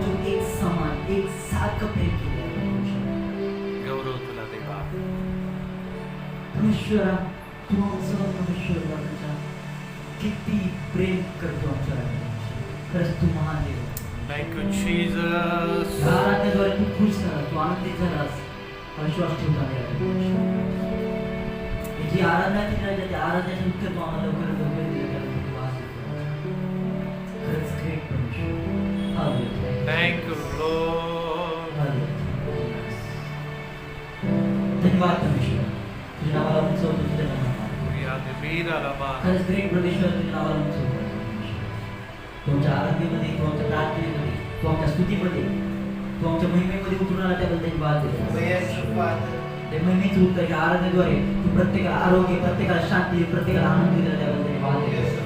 जो एक समान एक सारखं प्रेम केलं आहे गौरव तुला देवा. परमेश्वरा तू आमचं परमेश्वर तुझा किती प्रेम करतो आमच्यावर. खरंच तू महान देव. Thank you, Jesus. या आराधनेद्वारे तू खुश झाला, तू आनंदित झालास, विश्वास ठेवला जी आराधना केली राजा त्या आराधनेचं उत्तर तू आम्हाला लवकर लवकर दिलं त्याला तू वास खरंच ग्रेट परमेश्वर. Hallelujah. Thank you, Lord. Hallelujah. धन्यवाद परमेश्वर. तुझ्या नावाला उंचवतो, तुझ्या नावाला Gloria de vida la va. खरंच ग्रेट परमेश्वर तुझ्या नावाला उंचवतो. तुमच्या आराधनेमध्ये, तुमच्या प्रार्थनेमध्ये, तुमच्या स्तुतीमध्ये, तुमच्या महिमेमध्ये उतरून आला त्याबद्दल धन्यवाद देतो. ते महिमेचं उत्तर या आराधनेद्वारे तू प्रत्येकाला आरोग्य, प्रत्येकाला शांती, प्रत्येकाला आनंद दिला त्याबद्दल धन्यवाद देतो.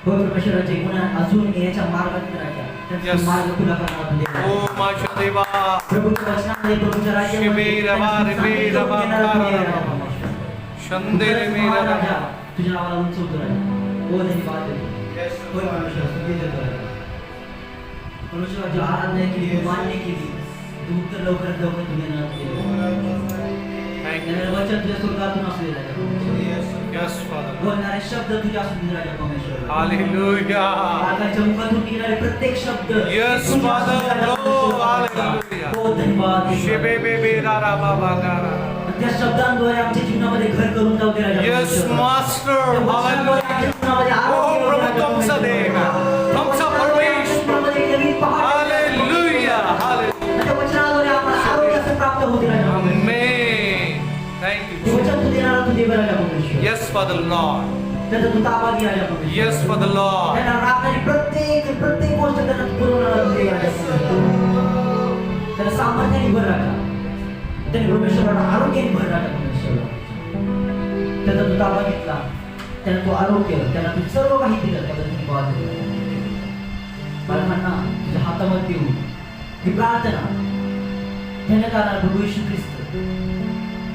हो परमेश्वराचे गुण अजून याच्या मार्गात राजा त्यांचा मार्ग खुला करणार तुझे. Oh, माझ्या देवा. प्रभूच्या वचनामध्ये प्रभूच्या राज्यामध्ये शंदेरे मेरा राजा. तुझ्या नावाला उंचवतो राजा. हो धन्यवाद देतो. होय परमेश्वर स्तुती देतो राजा. परमेश्वराची आराधना केली, तू मान्य केली, तू उत्तर लवकरात लवकर तुम्ही Thank you. वचन तुझ्या स्वर्गातून असू दे राजा. Yes, Father. बोलणारे शब्द तुझ्या असू दे राजा परमेश्वर. Hallelujah. मार्गाच्या मुखातून निघणारे प्रत्येक शब्द Yes, Father. Oh, hallelujah. हो धन्यवाद. Shebe bebe rara baba gara. त्या शब्दांद्वारे आमच्या जीवनामध्ये घर करून जाऊ दे राजा. Yes, Master. Hallelujah. Oh, प्रभु तुमचा देव, तुमचा परमेश्वर. Hallelujah. Hallelujah. त्या वचनाद्वारे आम्हाला आरोग्याचं प्राप्त होते राजा. Amen. Thank you, Jesus. वचन तू देणारा तू देव राजा परमेश्वर. Yes, for the Lord. त्याचा तू ताबा घे राजा परमेश्वर. Yes, for the Lord. त्यांना राहणारी प्रत्येक गोष्ट त्यांना तू पुरवणारा तू देव राजा परमेश्वर. त्याला सामर्थ्याने भर राजा. त्याने परमेश्वराला आरोग्याने भर राजा परमेश्वर. त्याचा तू ताबा घेतला, त्याला तू आरोग्य, त्याला तू सर्व काही दिलं त्याबद्दल धन्यवाद देतो. बालकांना तुझ्या हातामध्ये देऊ ही प्रार्थना देण्यात आला प्रभू येशू ख्रिस्त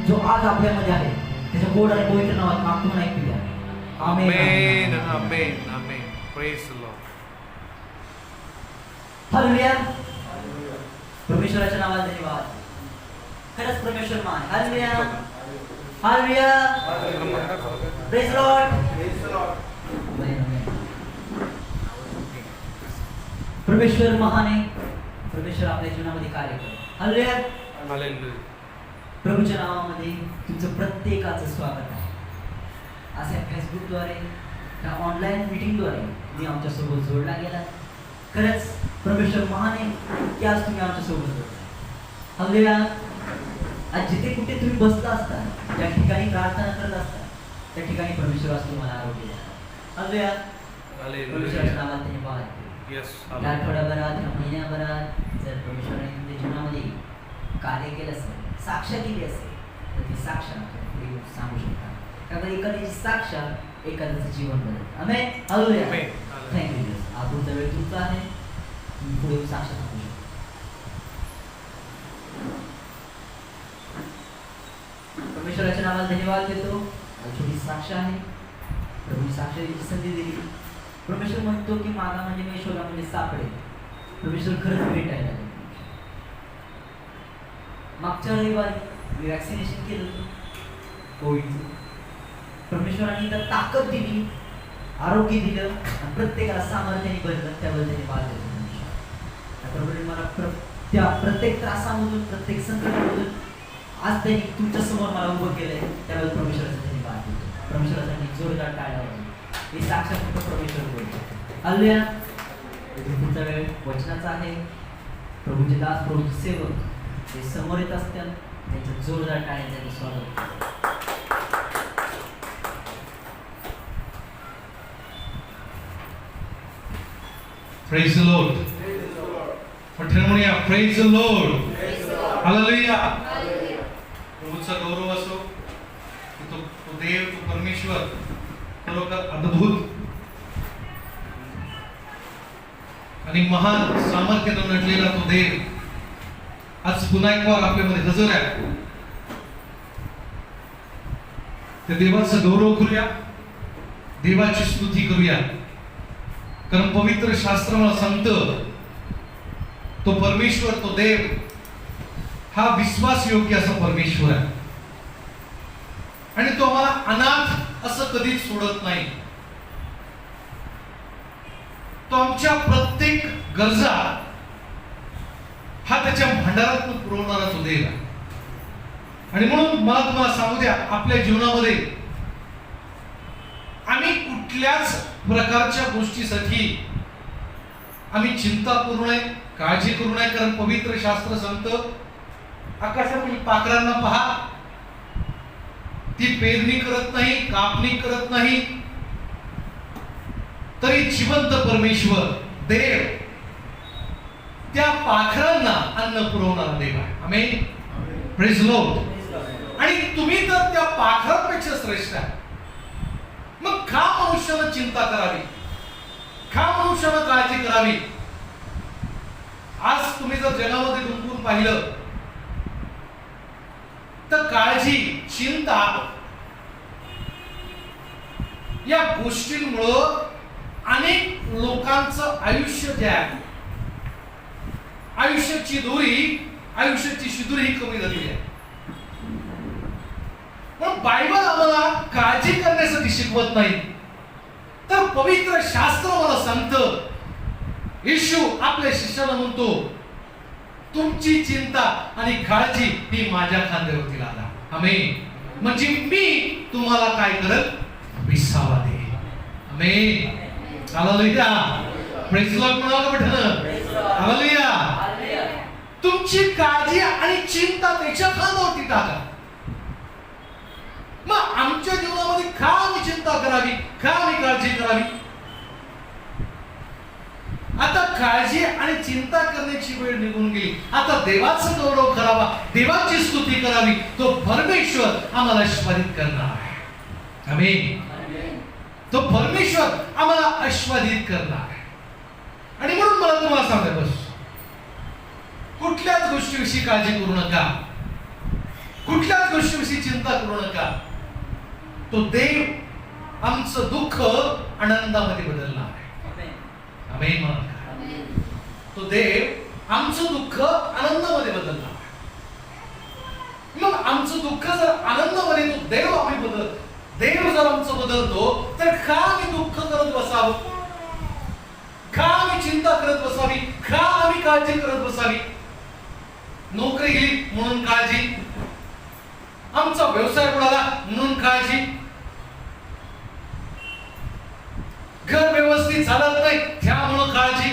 जो आज आपल्यामध्ये आहे त्याच्या गोड आणि पवित्र नावात मागतो म्हणून ऐकूया. आमेन. Amen. Amen. Amen. Praise the Lord. Hallelujah. परमेश्वराच्या नावाला धन्यवाद. खरंच परमेश्वर मान. हालेलुया. हालेलुया. Praise Lord. परमेश्वर महान आहे. परमेश्वर आपल्या जीवनामध्ये कार्य करतो. हालेलुया. Hallelujah. प्रभूच्या नावामध्ये तुमचं प्रत्येकाचं स्वागत आहे. अशा फेसबुकद्वारे त्या ऑनलाईन मीटिंगद्वारे मी आमच्यासोबत जोडला गेला. खरंच परमेश्वर महान आहे की आज तुम्ही आमच्यासोबत जोडला. हालेलुया. आज जिथे कुठे तुम्ही बसता असता, त्या ठिकाणी प्रार्थना करत असता, त्या ठिकाणी परमेश्वर आज तुम्हाला आरोग्य देतात. हालेलुया. परमेश्वराच्या Hallelujah. नावात धन्यवाद. Yes. या Hallelujah. आठवड्याभरात या महिन्याभरात जर परमेश्वराने तुमच्या जीवनामध्ये कार्य केलं असेल, साक्ष केली असेल, तर ती साक्ष पुढे सांगू शकता. कारण एखाद्याची साक्ष एखाद्याचं जीवन बदलतं. आमेन. हालेलुया. Amen. Thank you Jesus. आजचा वेळ तुमचा आहे, तुम्ही पुढे साक्ष सांगू शकता. परमेश्वराच्या नावाला धन्यवाद देतो. छोटी साक्ष आहे. प्रभू साक्ष द्यायची संधी दिली. परमेश्वर म्हणतो की मागा म्हणजे मी शोधा म्हणजे सापडेल. परमेश्वर खरंच भेटायला लागले. मागच्या रविवारी मी वॅक्सिनेशन केलं कोविडचं. परमेश्वराने इथं ताकद दिली, आरोग्य दिलं आणि प्रत्येकाला सामर्थ्याने भरलं. त्याबद्दल धन्यवाद देतो परमेश्वर. त्याबरोबर मला त्या प्रत्येक त्रासामधून, प्रत्येक संकटामधून आज त्यांनी तुमच्या समोर मला उभं केलंय. त्याबद्दल परमेश्वराचा धन्यवाद देतो. परमेश्वरासाठी जोरदार टाळ्या वाजवा. हे साक्षात फक्त परमेश्वर बोलतो. हालेलुया. पुढचा वेळ वचनाचा आहे. प्रभूचे दास, प्रभूचे सेवक ते समोर येत असतात. त्यांचं जोरदार टाळ्यांचं स्वागत. Praise the Lord. मोठ्याने म्हणूया praise the Lord. Hallelujah. प्रभूचा गौरव असो. तो देव, तो परमेश्वर खरोखर अद्भुत आणि महान सामर्थ्याने नटलेला तो देव आज पुन्हा एक वार आपल्यामध्ये हजर आहे. त्या देवाचा गौरव करूया, देवाची स्तुती करूया. कारण पवित्र शास्त्र मला सांगतं तो परमेश्वर, तो देव हा विश्वासयोग्य असा परमेश्वर आहे आणि तो आम्हाला अनाथ असं कधीच सोडत नाही. तो आमच्या प्रत्येक गरजा हा त्याच्या भांडारातून पुरवणारा तो देव आहे. आणि म्हणून मला तुम्हाला सांगू द्या, आपल्या जीवनामध्ये आम्ही कुठल्याच प्रकारच्या गोष्टीसाठी आम्ही चिंता करू नये, काळजी करू नये. कारण पवित्र शास्त्र सांगतं, आकाशातील पाखरांना पहा, ती पेरणी करत नाही, कापणी करत नाही, तरी जिवंत परमेश्वर देव त्या पाखरांना अन्न पुरवणारा देव आहे. आमेन. Praise lord. आणि तुम्ही तर त्या पाखरांपेक्षा श्रेष्ठ आहे. मग का मनुष्यानं चिंता करावी, का मनुष्यानं काळजी करावी? आज तुम्ही जर जगामध्ये गुंतून पाहिलं तर काळजी, चिंता या गोष्टींमुळं अनेक लोकांचं आयुष्य जे आहे, आयुष्याची दोरी, आयुष्याची शिदोरी ही कमी झालेली आहे. पण बायबल आम्हाला काळजी करण्यासाठी शिकवत नाही, तर पवित्र शास्त्र मला सांगतं, येशू आपल्या शिष्याला म्हणतो, तुमची चिंता आणि काळजी ही माझ्या खांद्यावरती लादा. आमेन. म्हणजे मी तुम्हाला काय करत, विसावा दे. आमेन. हालेलुया. प्रेज लॉर्ड म्हणावं का म्हटलं? हालेलुया. तुमची काळजी आणि चिंता त्याच्या खांद्यावरती टाका. मग आमच्या जीवनामध्ये का आम्ही चिंता करावी, का आम्ही काळजी करावी? आता काळजी आणि चिंता करण्याची वेळ निघून गेली. आता देवाचं गौरव करावा, देवाची स्तुती करावी. तो परमेश्वर आम्हाला आशीर्वादित करणार आहे. आमेन. तो परमेश्वर आम्हाला आशीर्वादित करणार आहे. आणि म्हणून मला तुम्हाला सांगतो, बस कुठल्याच गोष्टीविषयी काळजी करू नका, कुठल्याच गोष्टीविषयी चिंता करू नका. तो देव आमचं दुःख आनंदामध्ये बदलणार आहे. आमेन. तो देव आमचं दुःख आनंदामध्ये बदलणार आहे. मग आमचं दुःख जर आनंदामध्ये तो देव आम्ही देव जर आमचं बदलतो, तर का आम्ही दुःख करत बसावं, का आम्ही चिंता करत बसावी, का आम्ही काळजी करत बसावी? नोकरी गेली म्हणून काळजी, आमचा व्यवसाय बुडाला म्हणून काळजी, घर व्यवस्थित चालत नाही त्यामुळे काळजी,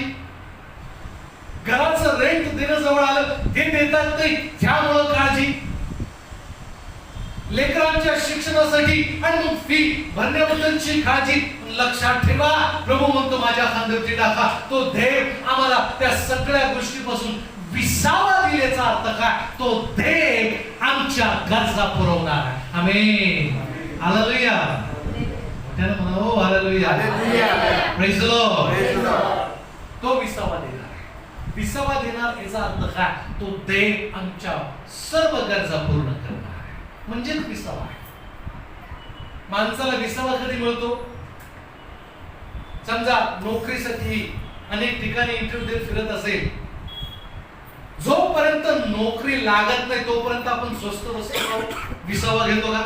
घराचं रेंट देणं जवळ आलं ते देतात नाही त्यामुळे काळजी, लेकरांच्या शिक्षणासाठी आणि मग फी भरण्याबद्दलची काळजी. लक्षात ठेवा, प्रभू म्हणतो माझ्या खांद्यावरती टाका. तो देव आम्हाला त्या सगळ्या गोष्टीपासून विसावा दिल्याचा अर्थ काय? तो देव आमच्या गरजा पुरवणार आहे. आमेन. हालेलुया. मोठ्यानं म्हणावं, हालेलुया. Praise the Lord. तो विसावा देणार. विसावा देणार याचा अर्थ काय? तो देव आमच्या सर्व गरजा पूर्ण करणार आहे. म्हणजेच विसावा आहे. माणसाला विसावा कधी मिळतो? समजा नोकरीसाठी अनेक ठिकाणी इंटरव्ह्यू देत फिरत असेल, जोपर्यंत नोकरी लागत नाही तोपर्यंत आपण स्वस्त बसतो, विसावा घेतो का?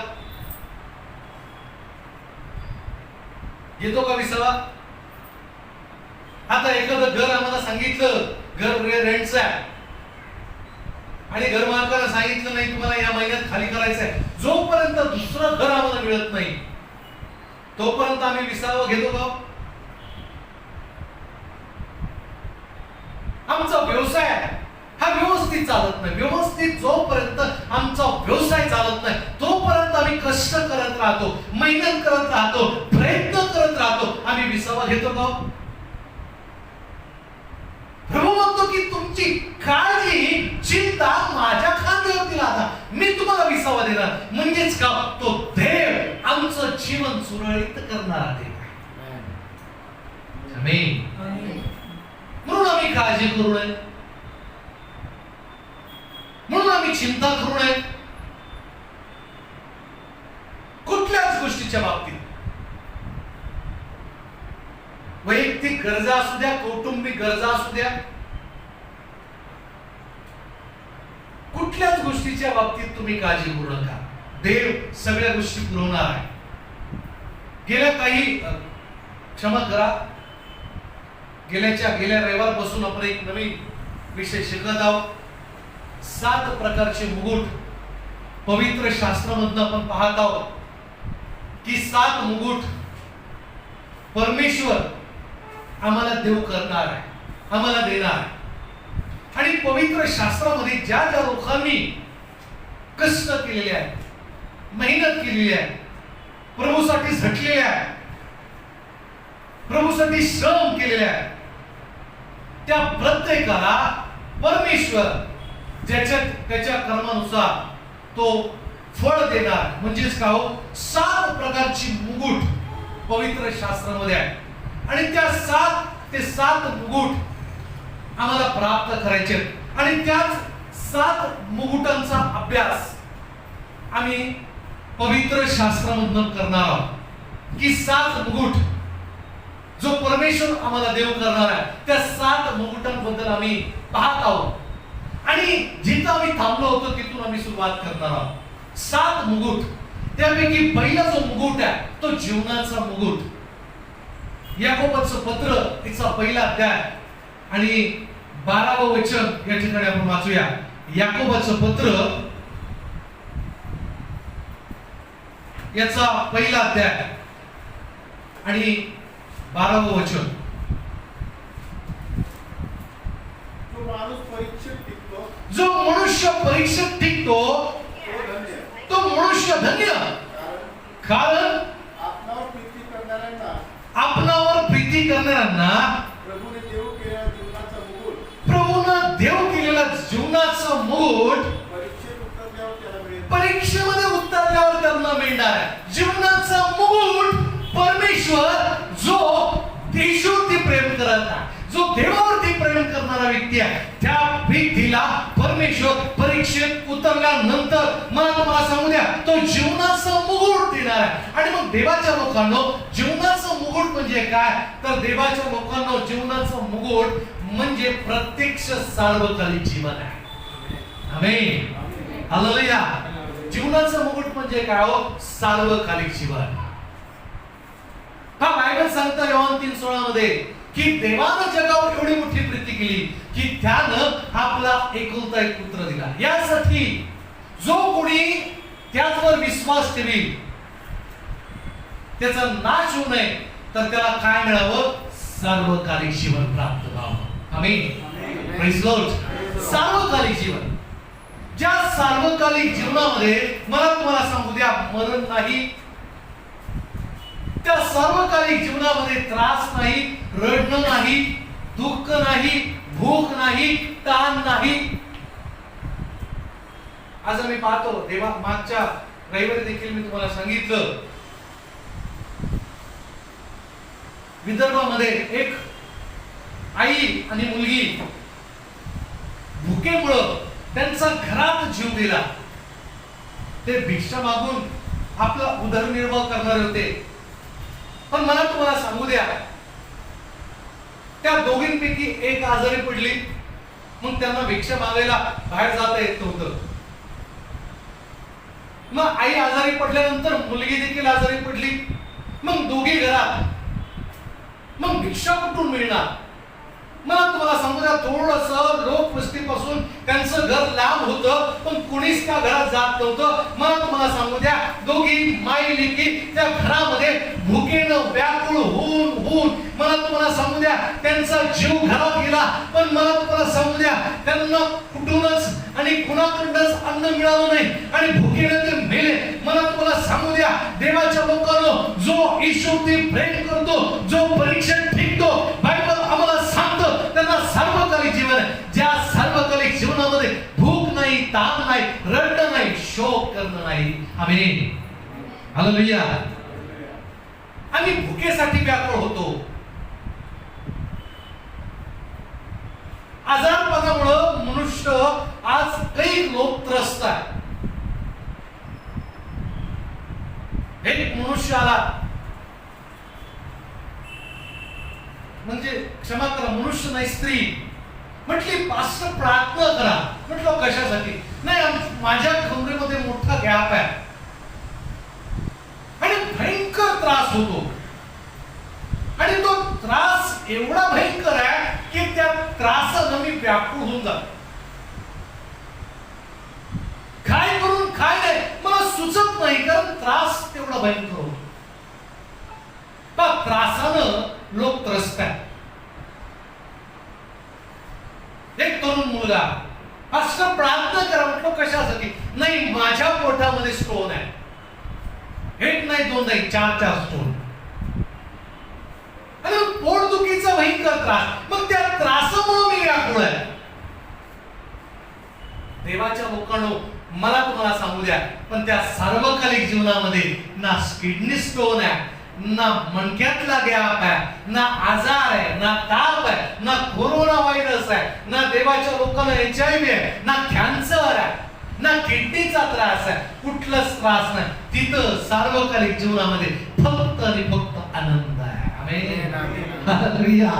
घेतो का विसावा? आता एखादं घर आम्हाला सांगितलं, घर रेंटचं आहे, आणि घर मालकाला सांगितलं नाही तुम्हाला या महिन्यात खाली करायचं आहे, जोपर्यंत दुसरं घर आम्हाला मिळत नाही तोपर्यंत आम्ही विसावा घेतो का? आमचा व्यवसाय हा व्यवस्थित चालत नाही, व्यवस्थित जोपर्यंत आमचा व्यवसाय चालत नाही तोपर्यंत आम्ही कष्ट करत राहतो, मेहनत करत राहतो, प्रयत्न करत राहतो, आम्ही विसावा घेतो का? प्रभू म्हणतो की तुमची काळजी, चिंता माझ्या खांद्यावरती लादा, मी तुम्हाला विसावा देणार. म्हणजेच का? तो देव आमचं जीवन सुरळीत करणारा देव आहे. आमेन. म्हणून आम्ही काळजी करू नये, म्हणून आम्ही चिंता करू नये कुठल्याच गोष्टीच्या बाबतीत. वैयक्तिक गरजा असू द्या, कौटुंबिक गरजा असू द्या, कुठल्याच गोष्टीच्या बाबतीत तुम्ही काळजी करू नका. देव सगळ्या गोष्टी पुरवणार आहे. गेल्या क्षमा करा, गेल्या रविवारपासून आपण एक नवीन विषय शिकत आहोत. 7 प्रकारचे मुकुट पवित्र शास्त्रामधून आपण पाहत आहोत की 7 मुकुट परमेश्वर आम्हाला देव करणार आहे, आम्हाला देणार आहे. आणि पवित्र शास्त्रामध्ये ज्या ज्या लोकांनी कष्ट केलेले आहेत, मेहनत केलेली आहे, प्रभूसाठी झटलेले आहे, प्रभूसाठी श्रम केलेले आहे, त्या प्रत्येकाला परमेश्वर त्याच्या कर्मानुसार तो फळ देणार. म्हणजेच का हो, 7 प्रकारची मुकुट पवित्र शास्त्रामध्ये आहे. आणि त्या 7 मुकुट आम्हाला प्राप्त करायचे. आणि त्याच 7 मुकुटांचा अभ्यास आम्ही पवित्र शास्त्रामधून करणार आहोत की 7 मुकुट जो परमेश्वर आम्हाला देव करणार आहे, त्या 7 मुकुटांबद्दल आम्ही पाहत आहोत. आणि जिथं आम्ही थांबलो होतो तिथून आम्ही सुरुवात करणार आहोत. 7 मुकुट, त्यापैकी पहिला जो मुकुट आहे तो जीवनाचा मुकुट. याकोबाचं पत्र तिचा पहिला अध्याय आणि 12वं वचन या ठिकाणी आपण वाचूया. याकोबाचं पत्र याचा पहिला अध्याय आणि 12वं वचन. जो मनुष्य परीक्षेत टिकतो तो मनुष्य धन्य, कारण आपणावर प्रीती करणाऱ्यांना प्रभूनं देव केलेला जीवनाचा मुकुट परीक्षेमध्ये उतरल्यावर त्यांना मिळणार आहे. जीवनाचा मुकुट परमेश्वर जो देशावरती प्रेम करत आहे, जो देवावरती प्रेम करणारा व्यक्ती आहे, त्या व्यक्तीला परमेश्वर परीक्षेत उतरल्यानंतर मला तुम्हाला सांगू द्या, तो जीवनाचा मुकुट देणार आहे. आणि मग देवाच्या लोकांनो, जीवनाचा मुकुट म्हणजे काय? तर देवाच्या लोकांनो, जीवनाचा मुकुट म्हणजे प्रत्यक्ष सार्वकालिक जीवन आहे. Amen, hallelujah. जीवनाचं मुकुट म्हणजे काय हो? सार्वकालिक जीवन. हा बायबल सांगतं योहान 3:16 मध्ये की देवानं जगावर एवढी मोठी प्रीती केली की त्यानं आपला एकुलता एक पुत्र दिला, यासाठी जो कोणी त्याच्यावर विश्वास ठेवील त्याचा नाश होऊ नये, तर त्याला काय मिळावं? सार्वकालिक जीवन प्राप्त व्हावं. आमेन, प्रेज लॉर्ड. सार्वकालिक जीवन, ज्या सार्वकालिक जीवनामध्ये मला तुम्हाला सांगू द्या, मरण नाही, त्या सार्वकालिक जीवनामध्ये त्रास नाही, रडणं नाही, दुःख नाही, भूक नाही, ताण नाही. आज आम्ही पाहतो, देवा मागच्या रविवारी देखील मी तुम्हाला सांगितलं, विदर्भामध्ये एक आई आणि मुलगी भुकेमुळं त्यांचा घरात जीव गेला. ते भिक्षा मागून आपला उदरनिर्वाह करणारे होते. पण मला तुम्हाला सांगू द्या, त्या दोघींपैकी एक आजारी पडली. मग त्यांना भिक्षा मागायला बाहेर जाता येत नव्हतं. मग आई आजारी पडल्यानंतर मुलगी देखील आजारी पडली. मग दोघी घरात, मग भिक्षा कुठून मिळणार? मला तुम्हाला सांगू द्या, थोडंसं लोकवस्तीपासून त्यांचं घर लांब होतं, पण कोणीच त्या घरात जात नव्हतं. मला तुम्हाला सांगू द्या, दोघी माई लेकी त्या घरामध्ये भुकेनं व्याकुळ होऊन मला तुम्हाला सांगू द्या, त्यांचा जीव घरात गेला. पण मला तुम्हाला सांगू द्या, त्यांना कुठूनच आणि कुणाकडूनच अन्न मिळालं नाही आणि भुकेनं ते मेले. मला तुम्हाला सांगू द्या, देवाच्या लोकांनो, जो ईश्वरती प्रेम करतो, जो परीक्षेत टिकतो, बायबल आम्हाला सांगतं त्यांना सार्वकालिक जीवन आहे. ज्या सार्वकालिक जीवनामध्ये भूक नाही, ताण नाही, रडणं नाही, शोक करणं नाही. आमेन, हालेलुया. आम्ही भुकेसाठी व्याकुळ होतो. आजारपणामुळे मनुष्य आज काही लोक त्रस्त आहे. एक मनुष्य आला, म्हणजे क्षमा करा, मनुष्य नाही स्त्री म्हटली, पास्टर प्रार्थना करा. म्हटलं कशासाठी? नाही माझ्या कमरेमध्ये मोठा गॅप आहे आणि भयंकर त्रास होतो आणि तो त्रास एवढा भयंकर आहे की त्या त्रासानं मी व्याकुळ होऊन जातो. काय करून काय नाही मला सुचत नाही, कारण त्रास तेवढा भयंकर होतो. त्रासानं लोक त्रसतात. एक तरुण मुलगा असं प्रार्थना करा म्हटलं, कशासाठी? नाही माझ्या पोटामध्ये स्टोन आहे. एक नाही दोन नाही 4 स्टोन आणि पोटदुखीचा भयंकर त्रास. मग त्या त्रासामुळे मी व्याकुळ आहे. देवाच्या लोकांनो, मला तुम्हाला सांगू द्या, पण त्या सार्वकालिक जीवनामध्ये ना किडनी स्टोन आहे, ना मणक्यातला गॅप आहे, ना आजार आहे, ना ताप आहे, ना कोरोना व्हायरस आहे, ना देवाच्या लोकांना HIV आहे, ना कॅन्सर आहे, ना किडनीचा त्रास आहे. कुठलाच त्रास नाही. तिथं सार्वकालिक जीवनामध्ये फक्त आणि फक्त आनंद आहे. आमेन. हालेलुया.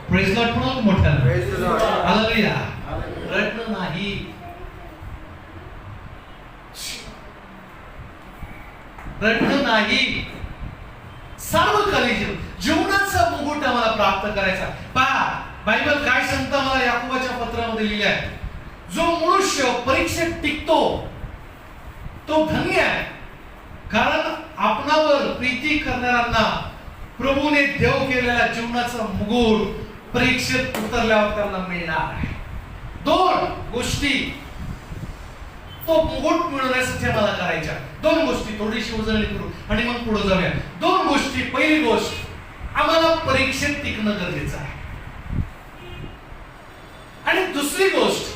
Praise Lord. म्हणून मोठं Praise the Lord. हालेलुया. रडणं नाही, रडणं नाही. सार्वकालिक जीवनाचा मुकुट आम्हाला प्राप्त करायचा. पहा बायबल काय सांगतं मला याकोबाच्या पत्रामध्ये लिहिलं आहे, जो मनुष्य परीक्षेत टिकतो तो धन्य आहे, कारण आपणावर प्रीती करणाऱ्यांना प्रभूने देव केलेला जीवनाचा मुकुट परीक्षेत उतरल्यावर त्यांना मिळणार आहे. 2 गोष्टी तो मुकुट मिळवण्यासाठी मला करायच्या. 2 गोष्टी थोडीशी उजळणी करू आणि मग पुढे जाऊया. 2 गोष्टी. पहिली गोष्ट, आम्हाला परीक्षेत टिकणं गरजेचं आहे. आणि दुसरी गोष्ट,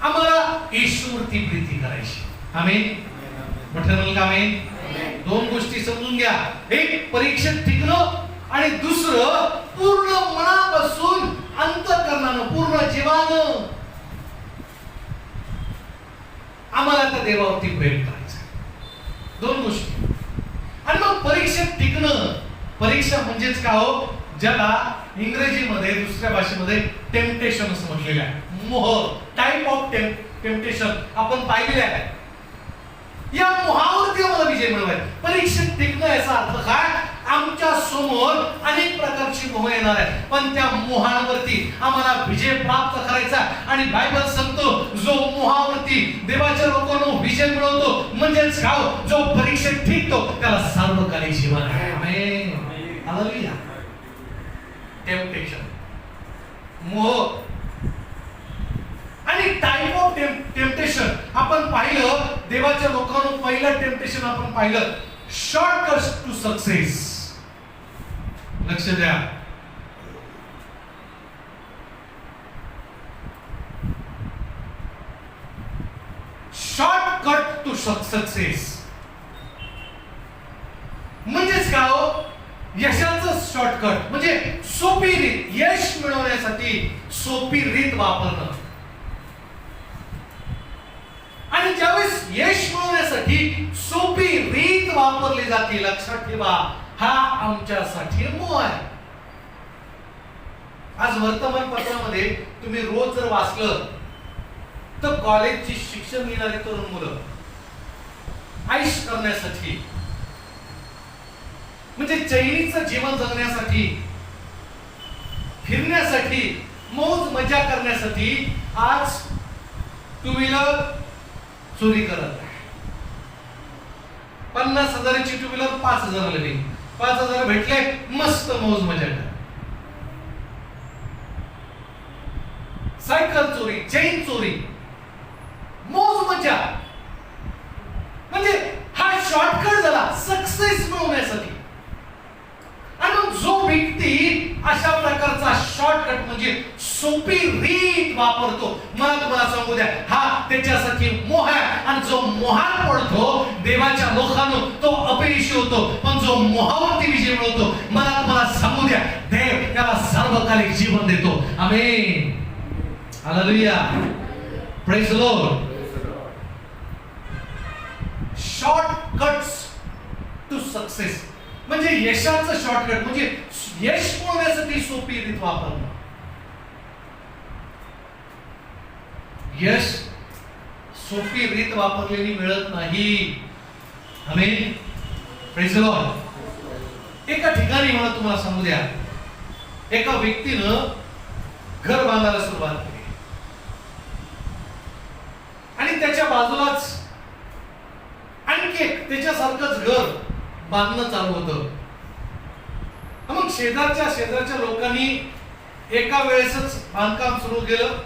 आम्हाला येशूवरती प्रीती करायची. आमेन. म्हटलं का आमेन? 2 गोष्टी समजून घ्या. एक परीक्षेत टिकणं आणि दुसरं पूर्ण मनापासून अंतःकरणानं पूर्ण जीवानं आम्हाला त्या देवावरती प्रेम करायचं. 2 गोष्टी. आणि मग परीक्षेत टिकणं. परीक्षा म्हणजेच का हो, ज्याला इंग्रजीमध्ये दुसऱ्या भाषेमध्ये टेम्पटेशन असं म्हटलेलं आहे. मोह, टाइप ऑफ टेम्पटेशन आपण पाहिलेले आहे. या मोहावरती आम्हाला विजय मिळवायचा. परीक्षेत टिकणं याचा अर्थ काय? आमच्या समोर अनेक प्रकारची मोह येणार आहे, पण त्या मोहांवरती आम्हाला विजय प्राप्त करायचा. आणि बायबल सांगतो, जो मोहावरती देवाच्या लोकांना विजय मिळवतो म्हणजेच गाव जो परीक्षेत टिकतो त्याला सार्वकालिक जीवन आहे. आमेन. हालेलुया. टेम्पटेशन, मोह आणि टाइप ऑफ टेम्पटेशन आपण पाहिलं. देवाच्या लोकांना पहिलं टेम्पटेशन आपण पाहिलं, शॉर्टकट टू सक्सेस. लक्ष द्या. शॉर्टकट टू सक्सेस म्हणजेच काय हो? यशाचं शॉर्टकट म्हणजे सोपी रीत. यश मिळवण्यासाठी सोपी रीत वापरणं. आणि ज्यावेळेस यश मिळवण्यासाठी सोपी रीत वापरली जाते, लक्षात ठेवा, हा आमच्यासाठी मोह आहे. आज वर्तमानपत्रामध्ये तुम्ही रोज जर वाचलं तर कॉलेजची शिक्षण घेणारी तरुण मुलं आयुष करण्यासाठी म्हणजे चैनीचं जीवन जगण्यासाठी, फिरण्यासाठी, मौज मजा करण्यासाठी आज 2 व्हीलर चोरी करत आहे. 50,000ची 2 व्हीलर 5,000ला गेली. 5,000 भेटले, मस्त मौज मजा कर. सायकल चोरी, चैन चोरी, मौज मजा. म्हणजे हा शॉर्टकट झाला सक्सेस मिळवण्यासाठी. आणि मग जो व्यक्ती अशा प्रकारचा शॉर्टकट म्हणजे सोपी रीत वापरतो, मला तुम्हाला सांगू द्या, हा त्याच्यासाठी मोह आहे. आणि जो मोहात पडतो देवाच्या लोकांनो तो अपयशी होतो, पण जो मोहावरती विजय मिळवतो, मला तुम्हाला सांगू द्या, देव त्याला सार्वकालिक जीवन देतो. Amen. Hallelujah. Praise the lord. Shortcuts to success म्हणजे यशाचं शॉर्टकट म्हणजे यश मिळवण्यासाठी सोपी रीत वापरणं. यश सोपी रीत वापरलेली मिळत नाही. आमेन. Praise the lord. एका ठिकाणी मला तुम्हाला सांगू द्या, एका व्यक्तीनं घर बांधायला सुरुवात केली आणि त्याच्या बाजूलाच आणखी एक त्याच्यासारखंच घर बांधणं चालू होतं. मग शेजारच्या लोकांनी एका वेळेसच बांधकाम सुरू केलं.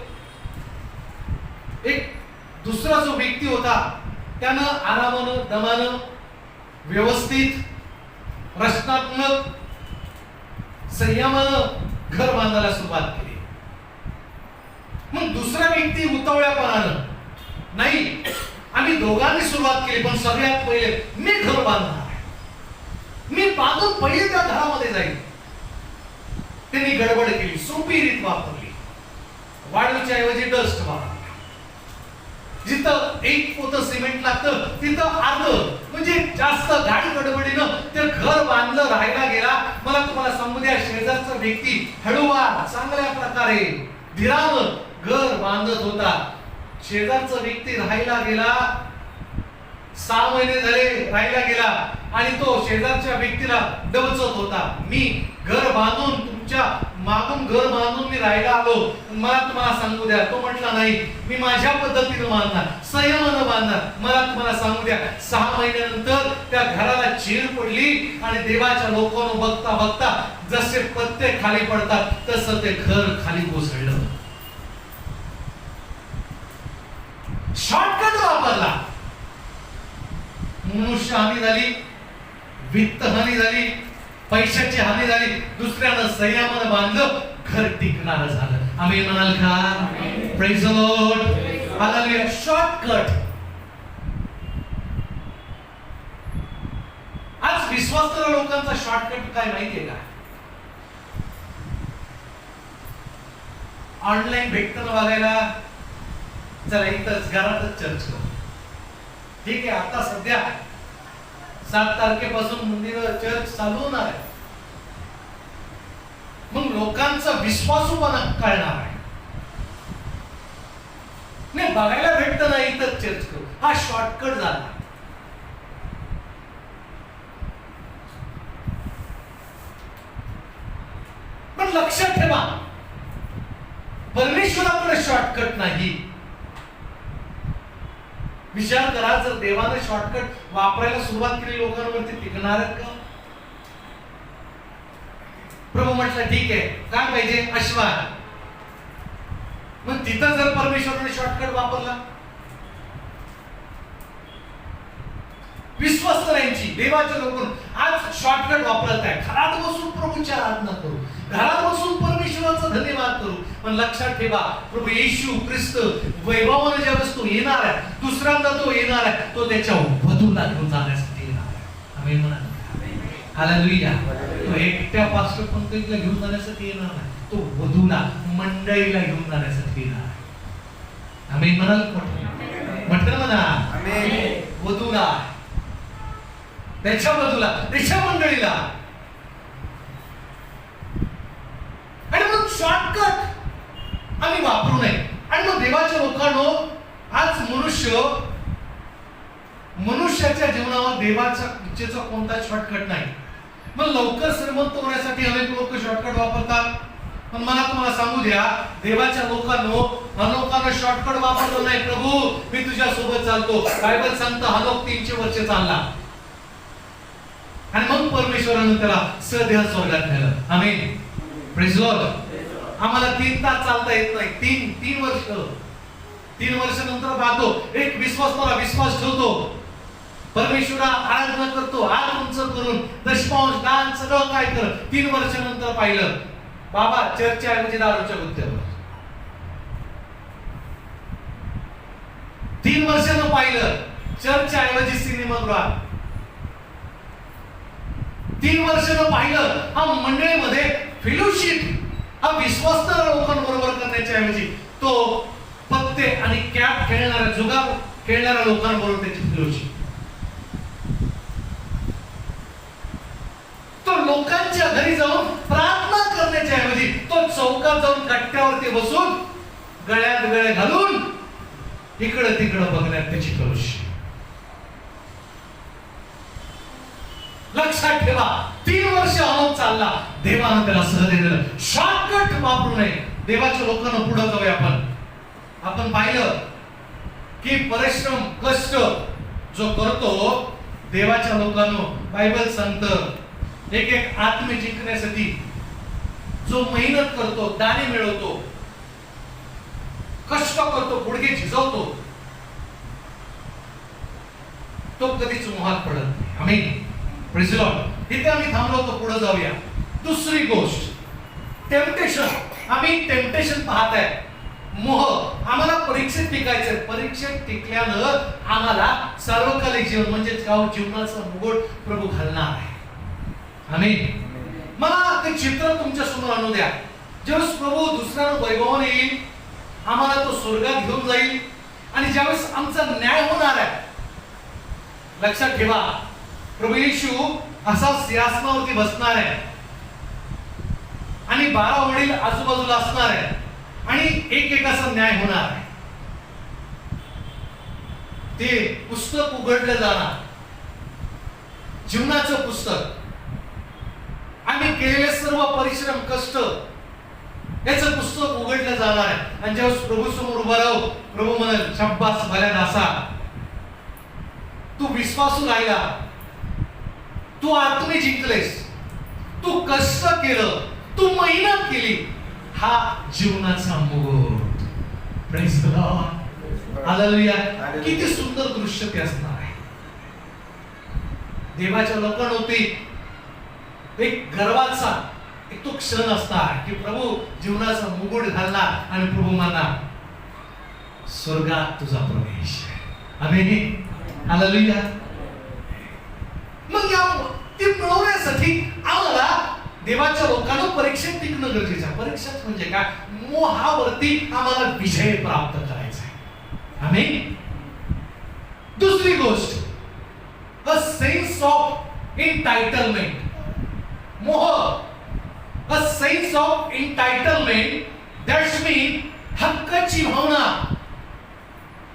एक दुसरा जो व्यक्ती होता त्यानं आरामानं दमानं व्यवस्थित रचनात्मक संयमानं घर बांधायला सुरुवात केली. मग दुसरा व्यक्ती उतावळ्यापणानं, नाही आम्ही दोघांनी सुरुवात केली पण सगळ्यात पहिले मी घर बांधणार, मी बांधून पहिले त्या घरामध्ये जाईल. त्यांनी गडबड केली, सोपी रीत वापरली, वाळूच्या ऐवजी डस्ट वापरली. जिथं एक पोतं सिमेंट लागतं तिथं अर्ध, म्हणजे जास्त घाई गडबडीनं ते घर बांधलं, राहायला गेला. मला तुम्हाला सांगू द्या, शेजारचा व्यक्ती हळूवार चांगल्या प्रकारे धीरानं घर बांधत होता. शेजारचा व्यक्ती राहायला गेला, 6 महिने झाले राहायला गेला आणि तो शेजारच्या व्यक्तीला डबचत होता. मी घर बांधून, तुमच्या मागून घर बांधून मी राहायला आलो, मला तुम्हाला सांगू द्या. तो म्हटला नाही, मी माझ्या पद्धतीने बांधणार, संयमानं बांधणार. मला तुम्हाला सांगू द्या, 6 महिन्यानंतर त्या घराला चीर पडली आणि देवाच्या लोकांना बघता बघता जसे पत्ते खाली पडतात तसं ते घर खाली कोसळलं. शॉर्टकट वापरला. मनुष्य हानी झाली, वित्त हानी झाली, पैशाची हानी झाली. दुसऱ्यानं संयमानं बांधलं, घर टिकणार झालं. आमेन म्हणाल का? Praise the Lord. Hallelujah. Shortcut. आज विश्वासू लोकांचा शॉर्टकट काय माहितीये का? ऑनलाईन भेटतं ना बघायला, चला इथंच घरातच चर्च करू. ठीक आहे, आता सध्या 7 तारखेपासून मंदिर चर्च चालू होणार आहे. मग लोकांचा विश्वासूपणा कळणार आहे. नाही बघायला भेटतं ना इथंच चर्च करू, हा शॉर्टकट झाला. पण लक्षात ठेवा, परमेश्वराकडे शॉर्टकट नाही. विचार करा, जर देवाने शॉर्टकट वापरायला सुरुवात केली लोकांवरती टिकणार आहेत का? प्रभू म्हटलं ठीक आहे, काय पाहिजे? आशीर्वाद. मग तिथं जर परमेश्वराने शॉर्टकट वापरला, विश्वासणाऱ्यांची, देवाच्या लोकांना आज शॉर्टकट वापरत आहे. घरात बसून प्रभूची आराधना करू, घरात बसून परमेश्वराचा धन्यवाद करू. पण लक्षात ठेवा, प्रभू येशू ख्रिस्त वैभवाने ज्यावेळेस तो येणार आहे, दुसऱ्यांदा तो येणार आहे, तो त्याच्या वधूला घेऊन जाण्यासाठी येणार आहे. आमेन म्हणा. हालेलुया. तो एकट्या पास्टर पंक्तीला घेऊन जाण्यासाठी येणार नाही, तो वधूला, मंडळीला घेऊन जाण्यासाठी येणार आहे. आमेन म्हणाल. म्हटलं म्हणा. आमेन. वधूला, त्याच्या वधूला, त्याच्या मंडळीला. आणि मग शॉर्टकट आम्ही वापरू नये. आणि मग देवाच्या लोकांनो, आज मनुष्याच्या जीवनावर देवाच्या इच्छेचा कोणता शॉर्टकट नाही. मग लवकर श्रीमंत होण्यासाठी अनेक लोक शॉर्टकट वापरतात. पण मला तुम्हाला सांगू द्या, देवाच्या लोकांना शॉर्टकट वापरतो नाही. प्रभू मी तुझ्या सोबत चालतो. बायबल सांगतं हनोक 300 वर्ष चालला आणि मग परमेश्वराने त्याला सध्या स्वर्गात नेलं. आमेन. Praise lord. आम्हाला 3 तास चालता येत नाही. 3 वर्ष 3 वर्षानंतर पाहतो एक विश्वासाला विश्वास ठेवतो, परमेश्वरा आराधना करतो, हात उंच करून दशमांश दान सगळं काय कर. 3 वर्षानंतर पाहिलं बाबा चर्चच्या ऐवजी दारूच्या गुत्त्यावर. 3 वर्षानं पाहिलं चर्चच्या ऐवजी सिनेमागृहात. 3 वर्षानं पाहिलं हा मंडळीमध्ये फेलोशिप, हा विश्वासदार लोकांबरोबर करण्याच्या ऐवजी तो पत्ते आणि कॅप खेळणाऱ्या, जुगार खेळणाऱ्या लोकांबरोबर त्याची फेलोशिप. तो लोकांच्या घरी जाऊन प्रार्थना करण्याच्या ऐवजी तो चौकात जाऊन कट्ट्यावरती बसून गळ्यात गळे घालून इकडं तिकडं बघण्यात त्याची करुशी. लक्षात ठेवा, 3 वर्ष अनुभव चालला, देवानं त्याला सहज दिलं. शॉर्टकट वापरू नये. देवाच्या लोकांना पुढे जाऊया. आपण पाहिलं की परिश्रम कष्ट जो करतो देवाच्या लोकांनो, बायबल सांगतं एक आत्मे जिंकण्यासाठी जो मेहनत करतो, दाणे मिळवतो, कष्ट करतो, गुडघे झिजवतो, तो कधीच मोहात पडत नाही. आमेन. Praise the lord. इथे आम्ही थांबलो होतो, पुढे जाऊया. दुसरी गोष्ट, टेम्पटेशन. आम्ही टेम्पटेशन पाहत आहे. मोह. आम्हाला परीक्षेत टिकायचंय. परीक्षेत टिकल्यानं आम्हाला सार्वकालिक जीवन म्हणजे जीवनाचा मुकुट प्रभू घालणार आहे. आमेन. मला ते चित्र तुमच्या समोर आणू द्या. ज्यावेळेस प्रभू दुसऱ्या वैभवाने येईल, आम्हाला तो स्वर्गात घेऊन जाईल आणि ज्यावेळेस आमचा न्याय होणार आहे, लक्षात ठेवा, प्रभू येशू असा सिंहासनावरती बसणार आहे आणि 12 वडील आजूबाजूला असणार आहे आणि एक एकाचा न्याय होणार आहे. ते पुस्तक उघडलं जाणार, जीवनाचं पुस्तक. आम्ही केलेले सर्व परिश्रम कष्ट याचं पुस्तक उघडलं जाणार आहे. आणि जेव्हा प्रभू समोर उभा राहू, प्रभू म्हणाल, शाब्बास भल्या दासा, तू विश्वासू राहिला, तू आत्मे जिंकलेस, तू कष्ट केलं, तू मेहनत केली, हा जीवनाचा मुकुट. Praise the Lord. हालेलुया. किती सुंदर दृश्य ते असणार आहे. देवाच्या लोकांवरती एक गर्वाचा एक तो क्षण असणार की प्रभू जीवनाचा मुकुट घालणार आणि प्रभू म्हणणार, स्वर्गात तुझा प्रवेश. आमेन. हालेलुया. मग या ते मिळवण्यासाठी आम्हाला देवाच्या लोकांना परीक्षेत टिकणं गरजेचं आहे. परीक्षेत म्हणजे काय? मोहावरती आम्हाला विजय प्राप्त करायचा आहे. आमेन. दुसरी गोष्ट, अ सेन्स ऑफ एंटाइटलमेंट. मोह, a sense of entitlement, that's mean हक्काची भावना.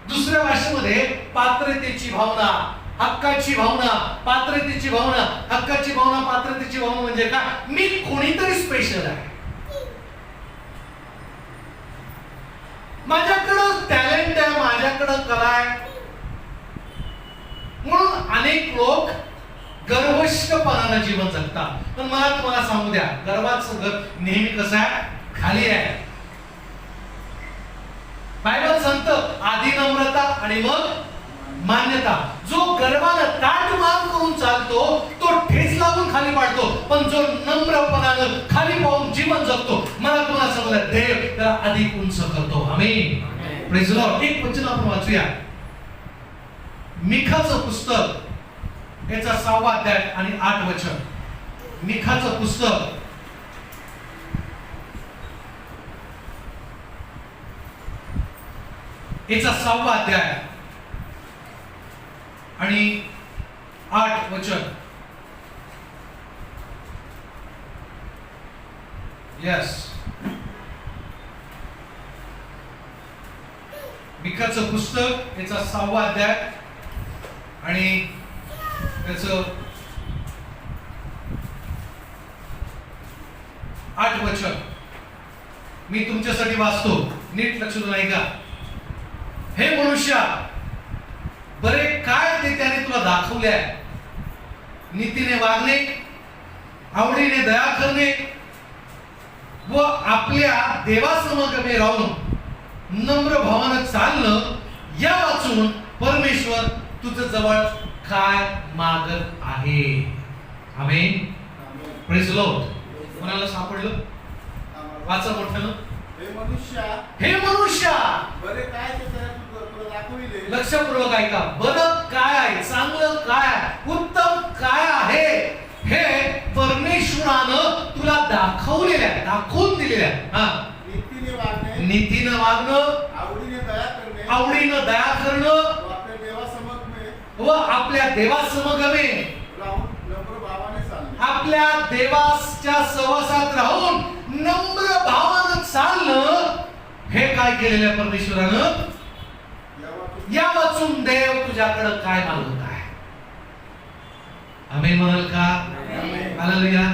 दुसऱ्या भाषेमध्ये पात्रतेची भावना, हक्काची भावना, पात्रतेची भावना. हक्काची भावना, पात्रतेची भावना म्हणजे काय? मी कोणीतरी स्पेशल आहे, माझ्याकडं टॅलेंट आहे, माझ्याकडं कला आहे. म्हणून अनेक लोक गर्वष्टपणानं जीवन जगतात. पण मला तुम्हाला सांगू द्या, गर्वाचं घर नेहमी कसं आहे? खाली आहे. बायबल सांगतं आधी नम्रता आणि मग मान्यता. जो गर्वानं ताठ मान करून चालतो तो ठेच लागून खाली पाडतो, पण जो नम्रपणानं खाली पाहून जीवन जगतो, मला तुम्हाला सांगलं, देव त्याला अधिक उंच करतो. आमेन. Praise the lord. एक वचन आपण वाचूया. मिखाचं पुस्तक याचा 6वा अध्याय आणि 8 वचन. मिखाचं पुस्तक याचा 6वा अध्याय आणि 8 वचन. यस. मिखाचं पुस्तक याचा 6वा अध्याय आणि त्याचं 8 वचन मी तुमच्यासाठी वाचतो. नीट लक्ष देऊन ऐका. हे मनुष्या, बरे काय ते त्याने तुला दाखवले आहे? नीतीने वागणे, आवडीने दया करणे व आपल्या देवासमोर राहून नम्र भावानं चालणं, या वाचून परमेश्वर तुझं जवळ काय मागत आहे. आमेन. Praise the lord. कोणाला सापडलं? वाचा मोठ्यानं. हे मनुष्या, बरे काय ते त्याने तुला दाखविले. लक्षपूर्वक ऐका. बरं काय आहे, चांगलं काय आहे, उत्तम काय आहे, हे परमेश्वरानं तुला दाखवलेलं आहे, दाखवून दिलेलं आहे. हा. नीतीने वागणे, नीतीनं वागणं, आवडीने दया करणे, आवडीनं दया करणं आपल्या देवासमोर व आपल्या देवासमगमे राहून नम्र भावाने चालणे. आपल्या देवाच्या सहवासात राहून नम्र भावानं चालणं, हे काय केलेलं आहे परमेश्वरानं? या वाचून देव तुझ्याकडे काय मागवत आहे. आमेन म्हणाल का? हालेलुया.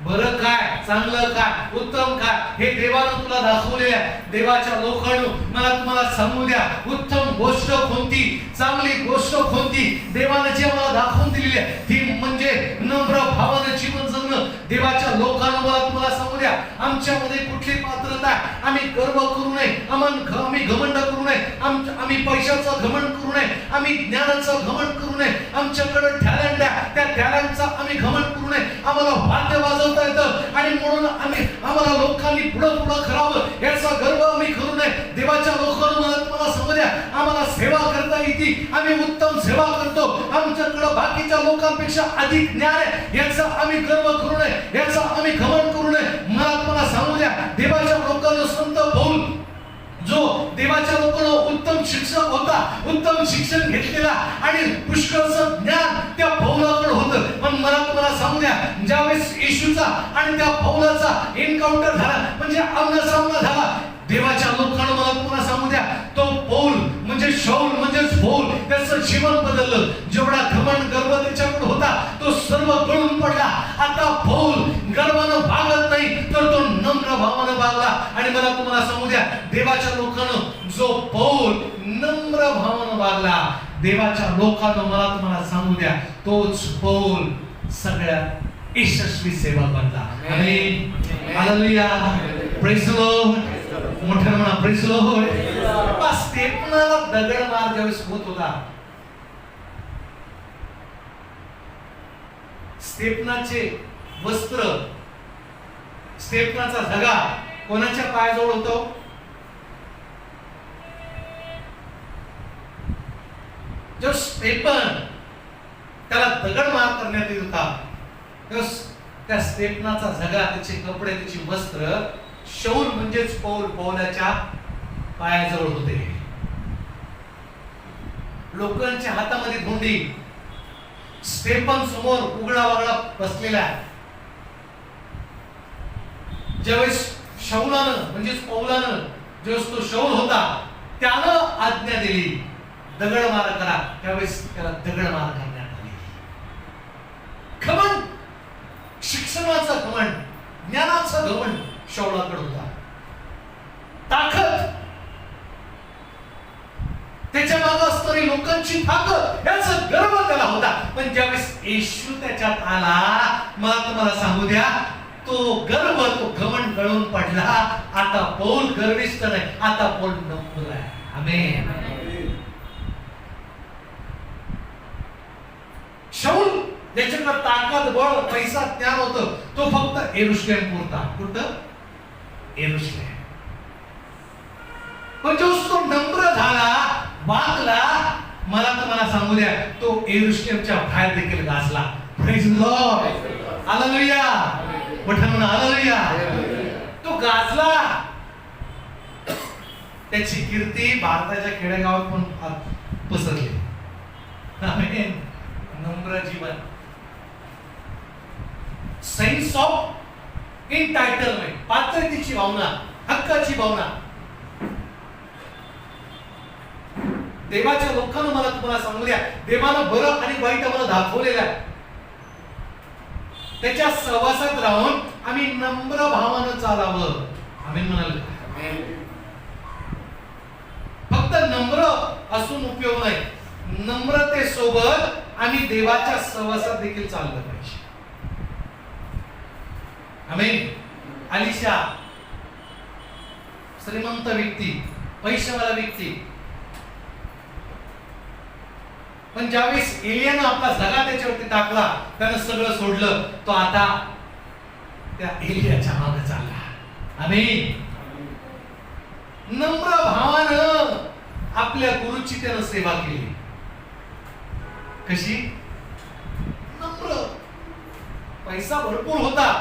बरं काय, चांगलं काय, उत्तम काय, हे देवानं तुला दाखवले आहे. देवाच्या लोकांनो, मला तुम्हाला सांगू द्या, उत्तम गोष्ट कोणती, चांगली गोष्ट कोणती, देवानं जे मला दाखवून दिलेली आहे ती म्हणजे नम्र भावानं जीवन जगणं. देवाच्या लोकांनो, मला तुम्हाला सांगू द्या, आमच्यामध्ये कुठली पात्रता आहे, आम्ही गर्व करू नये, आम्ही घमंड करू नये, आम्ही पैशाचं घमंड करू नये, आम्ही ज्ञानाचं घमंड करू नये, आमच्याकडे टॅलेंट आहे, त्या टॅलेंटचा आम्ही घमंड करू नये. आम्हाला वाद्य वाजवता येतं आणि म्हणून आम्हाला लोकांनी पुढं करावं याचा गर्व आम्ही करू नये. देवाच्या लोकांना मला तुम्हाला सांगू द्या, आम्हाला सेवा करता येते, आम्ही उत्तम सेवा करतो, आमच्याकडे बाकीच्या लोकांपेक्षा अधिक ज्ञान आहे याचा आम्ही गर्व करू नये, याचा आम्ही घमंड करू नये. मला तुम्हाला सांगू द्या, देवाच्या लोकांना संत पौल जो देवाच्या लोकांना उत्तम शिक्षक होता, उत्तम शिक्षण घेतलेला आणि पुष्कळचं ज्ञान त्या पौलाकडे होतं. पण मला तुम्हाला सांगू द्या, ज्यावेळेस येशूचा आणि त्या पौलाचा एन्काउंटर झाला, म्हणजे आमनासामना झाला, देवाच्या लोकांना मला तुम्हाला सांगू द्या, तो पौल म्हणजे शाऊल म्हणजेच पौल, त्याचं जीवन बदललं. जेवढा घमंड गर्व त्याच्याकडे होता तो सर्व गळून पडला. आता पौल गर्वानं वागत नाही, तर तो नम्र भावानं वागला. आणि मला तुम्हाला सांगू द्या, देवाच्या लोकांना जो पौल नम्र भावानं वागला, देवाच्या लोकांना मला तुम्हाला सांगू द्या, तोच पौल सगळ्यात यशस्वी सेवा बनला. आमेन. हालेलुया. Praise the Lord. मोठ्याने म्हणा प्रेज द लॉर्ड. स्टेफनाला दगड मार ज्यावेळेस होत होता, स्टेफनाचे वस्त्र, स्टेफनाचा झगा कोणाच्या पायाजवळ होतो? जो स्टेफन त्याला दगड मार करण्यात येत होता, त्या स्टेफनाचा झगा, त्याचे कपडे, त्याची वस्त्र शाऊल म्हणजेच पौलाच्या पायाजवळ होते. लोकांच्या हातामध्ये धोंडी, स्टेफन समोर उघडा वागडा बसलेला आहे. ज्यावेळेस शाऊलानं म्हणजेच पौलानं, ज्यावेळेस तो शाऊल होता, त्यानं आज्ञा दिली दगडमार करा, त्यावेळेस त्याला दगडमार करण्यात आली. घमंड, शिक्षणाचा घमंड, ज्ञानाचा घमंड शाऊलाकडे होता. ताकद, त्याच्या मागे असणारी लोकांची ताकद, याचा गर्व त्याला होता. पण ज्यावेळेस येशू त्याच्यात आला, मला तुम्हाला सांगू द्या, तो गर्व, तो घमंड गळून पडला. आता पौल गर्विष्ठ नाही, आता पौल नम्र आहे. आमेन. शाऊल ज्याच्याकडे ताकद, बळ, पैसा, ज्ञान होतं, तो फक्त यरूशलेम पुरता. कुठं? यरूशलेम. पण जो तो नम्र झाला, वागला, मला तुम्हाला सांगू द्या, तो यरूशलेमच्या बाहेर देखील गाजला. Praise the Lord. हालेलुया. मोठ्याने हालेलुया. तो गाजला. त्याची कीर्ती भारताच्या खेडेगावात पण पसरली. आमेन. नम्र जीवन, सेन्स ऑफ एंटायटलमेंट, पात्रतेची भावना, हक्काची भावना. देवाच्या लोकांना मला तुम्हाला सांगू द्या, देवानं बरं आणि वाईट आम्हाला दाखवलेलं आहे. त्याच्या सहवासात राहून आम्ही नम्र भावानं चालावं. आमेन म्हणाल. फक्त नम्र असून उपयोग नाही, नम्रतेसोबत आम्ही देवाच्या सहवासात देखील चाललं पाहिजे. आमेन. अलिशा श्रीमंत व्यक्ती, पैशावाला व्यक्ती, पण ज्यावेळेस एलियानं आपला झगा त्याच्यावरती टाकला, त्यानं सगळं सोडलं, तो आता त्या एलियाच्या मागे चालला. आमेन. नम्र भावानं आपल्या गुरुची त्यानं सेवा केली. कशी? नम्र. पैसा भरपूर होता,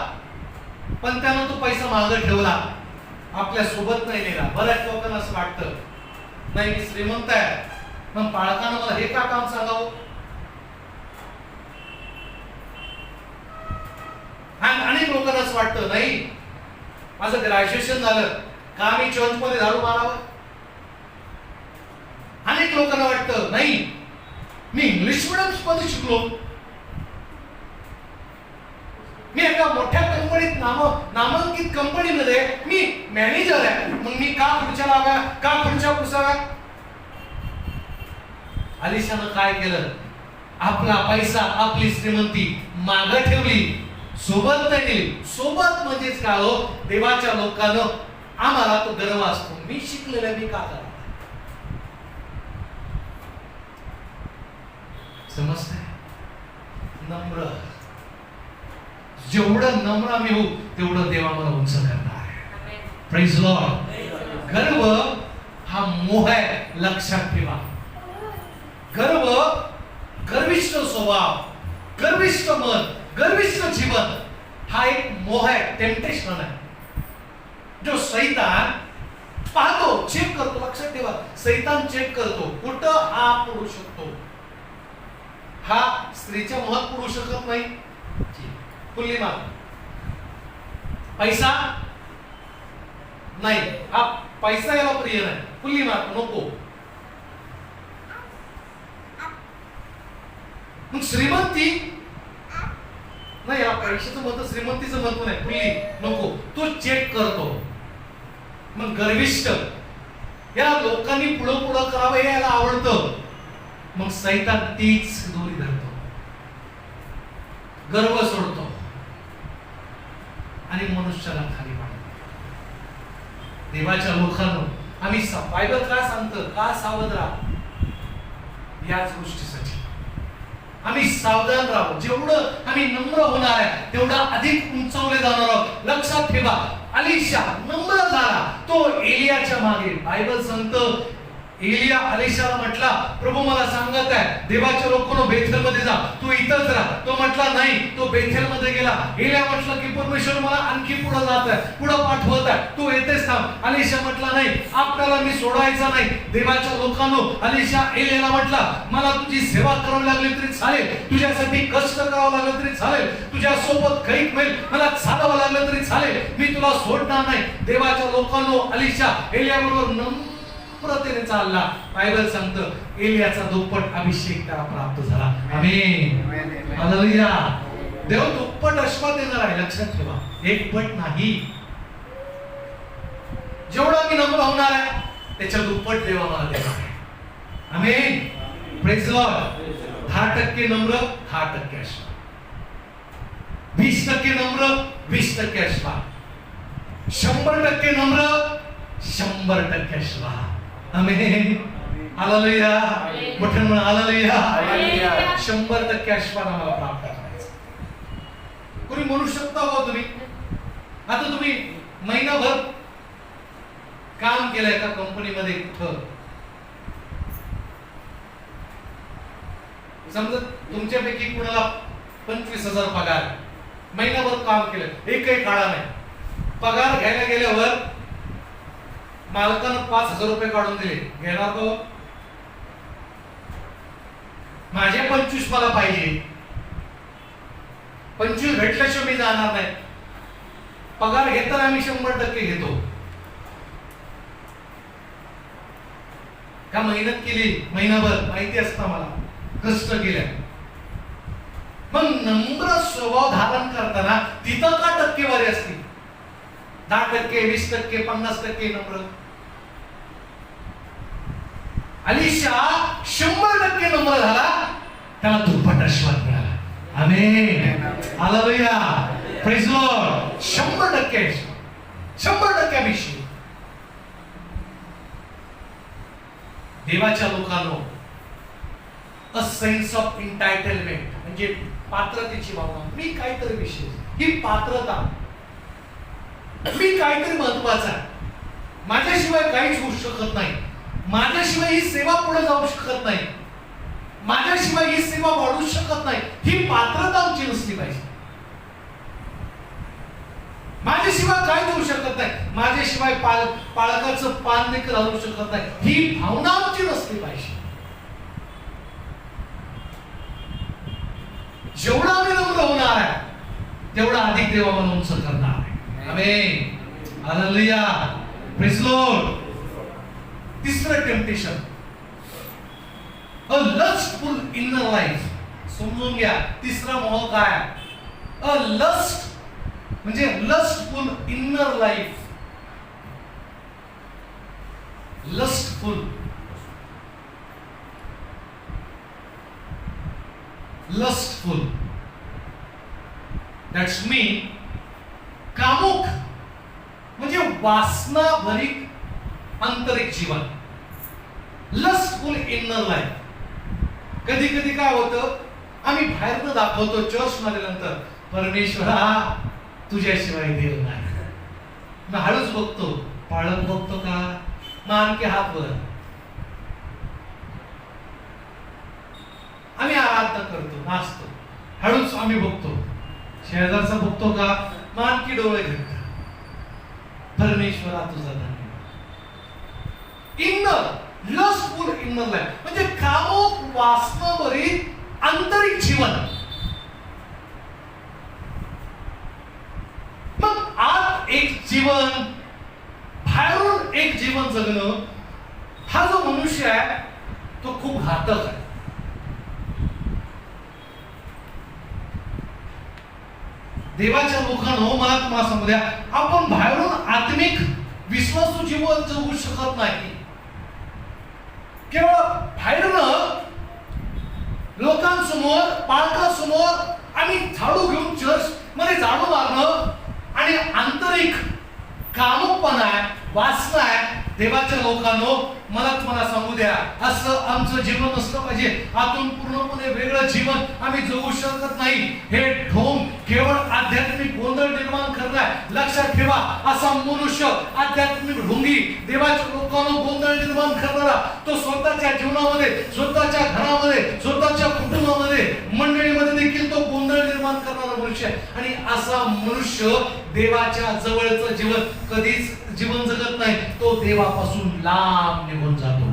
पण त्यानं तो पैसा मागे ठेवला, आपल्या सोबत नाही नेला. बऱ्याच लोकांना असं वाटतं, नाही मी श्रीमंत आहे, पण पालकांना मला हे का काम सांगावं. अनेक लोकांना असं वाटतं, नाही माझं ग्रॅज्युएशन झालं का मी चर्चमध्ये दारू मारावं. अनेक लोकांना वाटतं नाही मी इंग्लिश मिडियम मध्ये शिकलो, मी एका मोठ्या कंपनीत नामांकित कंपनीमध्ये मी मॅनेजर आहे, मग मी का पुढच्या लाव्या का पुढच्या पुसाव्या. अलिशानं काय केलं, आपला पैसा आपली श्रीमंती मागे ठेवली, सोबत नाही नेली. सोबत म्हणजेच काय हो, देवाच्या लोकांना आम्हाला तो गर्व असतो, मी शिकलेला मी का करा. समजतंय? नम्र, जेवढं नम्र आम्ही होऊ तेवढं देव आम्हाला उंच करणार आहे. Praise Lord. गर्व हा मोह आहे, लक्षात ठेवा. गर्व, गर्विष्ठ स्वभाव, गर्विष्ठ मन, गर्विष्ठ जीवन हा एक मोह आहे, टेम्पटेशन आहे, जो सैतान पाहतो, चेक करतो. लक्षात ठेवा, सैतान चेक करतो कुठं हा पडू शकतो. हा स्त्रीच्या मोहात पडू शकत नाही, पुल्लिमा. पैसा नाही, हा पैसा याला प्रिय नाही, पुल्लिमा नको. मग श्रीमंती नाही, या पैशाचं महत्व श्रीमंतीचं महत्व नाही, पुल्ली नको, तो चेक करतो. मग गर्विष्ठ, या लोकांनी पुढं पुढं करावं हे याला आवडतं, मग सैतान तीच दोरी धरतो, गर्व सोडतो आणि मनुष्याला खाली पाडतो. देवाच्या लोकांनो, आम्ही बायबल का सांगतं, का सावध राहा, याच गोष्टीसाठी आम्ही सावधान राहू. जेवढं आम्ही नम्र होणार आहे तेवढा अधिक उंचावले जाणार आहोत. लक्षात ठेवा, अलिशा नम्र झाला, तो एलियाच्या मागे. बायबल सांगतं एलिया अलिशाला म्हटला, प्रभू मला सांगत आहे देवाच्या लोकांनो बेथेल मध्ये जा, तू इथंच राहा. तो म्हटला नाही, तो बेथेल मध्ये गेला. एलिया म्हटलं की परमेश्वर मला आणखी पुढे जात आहे, पुढे पाठवत आहे, तू येतेस थांब. अलिशा म्हटला नाही, आपल्याला मी सोडायचा नाही. देवाच्या लोकांनो, अलिशा एलियाला म्हटला, मला तुझी सेवा करावी लागली तरी चालेल, तुझ्यासाठी कष्ट करावं लागलं तरी चालेल, तुझ्या सोबत कैक होईल, मला चालावं लागलं तरी चालेल, मी तुला सोडणार नाही. देवाच्या लोकांनो, अलिशा एलिया बरोबर नम्रतेने चालला. बायबल सांगतं एलियाचा दुप्पट अभिषेक त्याला प्राप्त झाला. आमेन, हालेलुया. देव दुप्पट आशीर्वाद देणार आहे, लक्षात ठेवा, एक पट नाही. जेवढा आम्ही नम्र होणार आहे त्याच्या दुप्पट देव आम्हाला देणार आहे. Amen, praise Lord. 10% नम्र, 10% आशीर्वाद. 20% नम्र, 20% आशीर्वाद. 100% नम्र, 100% आशीर्वाद. आमेन, हालेलुया. मोठ्याने म्हणा हालेलुया. 100% आशीर्वाद आम्हाला प्राप्त करायचा. कोणी म्हणू शकता हो तुम्ही, आता तुम्ही महिनाभर काम केलंय का कंपनीमध्ये, कुठं समजा तुमच्यापैकी कुणाला 25,000 पगार, महिनाभर काम केलं, एकही काळा नाही. पगार घ्यायला गेल्यावर मालकानं 5,000 रुपये काढून दिले, घेणार तो? माझे 25 मला पाहिजे, 25 भेटल्याशिवाय मी जाणार नाही. पगार घेताना आम्ही 100% घेतो. का मेहनत केली महिनाभर, माहिती असतं मला, कष्ट केल्या. मग नम्र स्वभाव धारण करताना तिथं का टक्केवारी असते? 10%, 20%, 50% नम्र. अलिशा 100% नम्र झाला, त्याला दुप्पट आशीर्वाद मिळाला. आमेन, हालेलुया, प्रेज लॉर्ड. 100% 100% अभिषेक. देवाच्या लोकांनो, अ सेन्स ऑफ एंटायटलमेंट म्हणजे पात्रतेची भावना. मी काहीतरी विशेष, ही पात्रता, मी काहीतरी महत्वाचा आहे, माझ्याशिवाय काहीच होऊ शकत नाही, माझ्याशिवाय ही सेवा पुढे जाऊ शकत नाही, माझ्याशिवाय ही सेवा वाढू शकत नाही, ही पात्रता आमची नसली पाहिजे. माझ्याशिवाय काय होऊ शकत नाही, माझ्याशिवाय पालकाचं पान देखील हलवू शकत नाही, ही भावना आमची नसली पाहिजे. जेवढा आम्ही नम्र होणार आहे तेवढा अधिक देव आम्हाला उंच करणार आहे. Amen, hallelujah, praise lord. तिसरं temptation, a lustful inner life. समजून घ्या तिसरा मोह काय. अ लस्ट म्हणजे lustful inner life. Lustful lustful that's mean कामुक म्हणजे वासना भरीत आंतरिक जीवन. Lustful inner life. कधी कधी काय होतं, आम्ही बाहेरनं दाखवतो चर्च मध्ये परमेश्वरा तुझ्याशिवाय देव नाही. मी हळूच बघतो, पाळत बघतो का, मग आणखी हात वर. आम्ही आराधना करतो, नाचतो, हळूच आम्ही बघतो. शेजारचा बघतो का, मग आणखी डोळे घेतो. परमेश्वरा तुझा धन्यवाद. इनर लस्टफुल इनर लाईफ म्हणजे कामुक वासनाभरीत आंतरिक जीवन. मग आत एक जीवन, बाहेरून एक जीवन जगणं, हा जो मनुष्य आहे तो खूप घातक आहे. देवाच्या लोकांनो, मला तुम्हाला सांगू द्या, आपण बाहेरून आत्मिक विश्वासू जीवन जगू शकत नाही. केवळ बाहेरनं लोकांसमोर, पालकांसमोर आम्ही झाडू घेऊन चर्च मध्ये झाडू मारणं आणि आंतरिक कामुकपणा आहे, वासना आहे. देवाच्या लोकांनो, मला तुम्हाला सांगू द्या, असं आमचं जीवन असलं पाहिजे. आतून पूर्णपणे वेगळं जीवन आम्ही जगू शकत नाही. हे ढोंग केवळ आध्यात्मिक गोंधळ निर्माण करणार. लक्षात ठेवा, असा मनुष्य आध्यात्मिक ढोंगी, देवाच्या लोकांना गोंधळ निर्माण करणारा, तो स्वतःच्या जीवनामध्ये, स्वतःच्या घरामध्ये, स्वतःच्या कुटुंबामध्ये, मंडळीमध्ये देखील तो गोंधळ निर्माण करणारा मनुष्य आहे. आणि असा मनुष्य देवाच्या जवळचं जीवन कधीच जीवन जगत नाही. तो देवापासून लांब निघून जातो.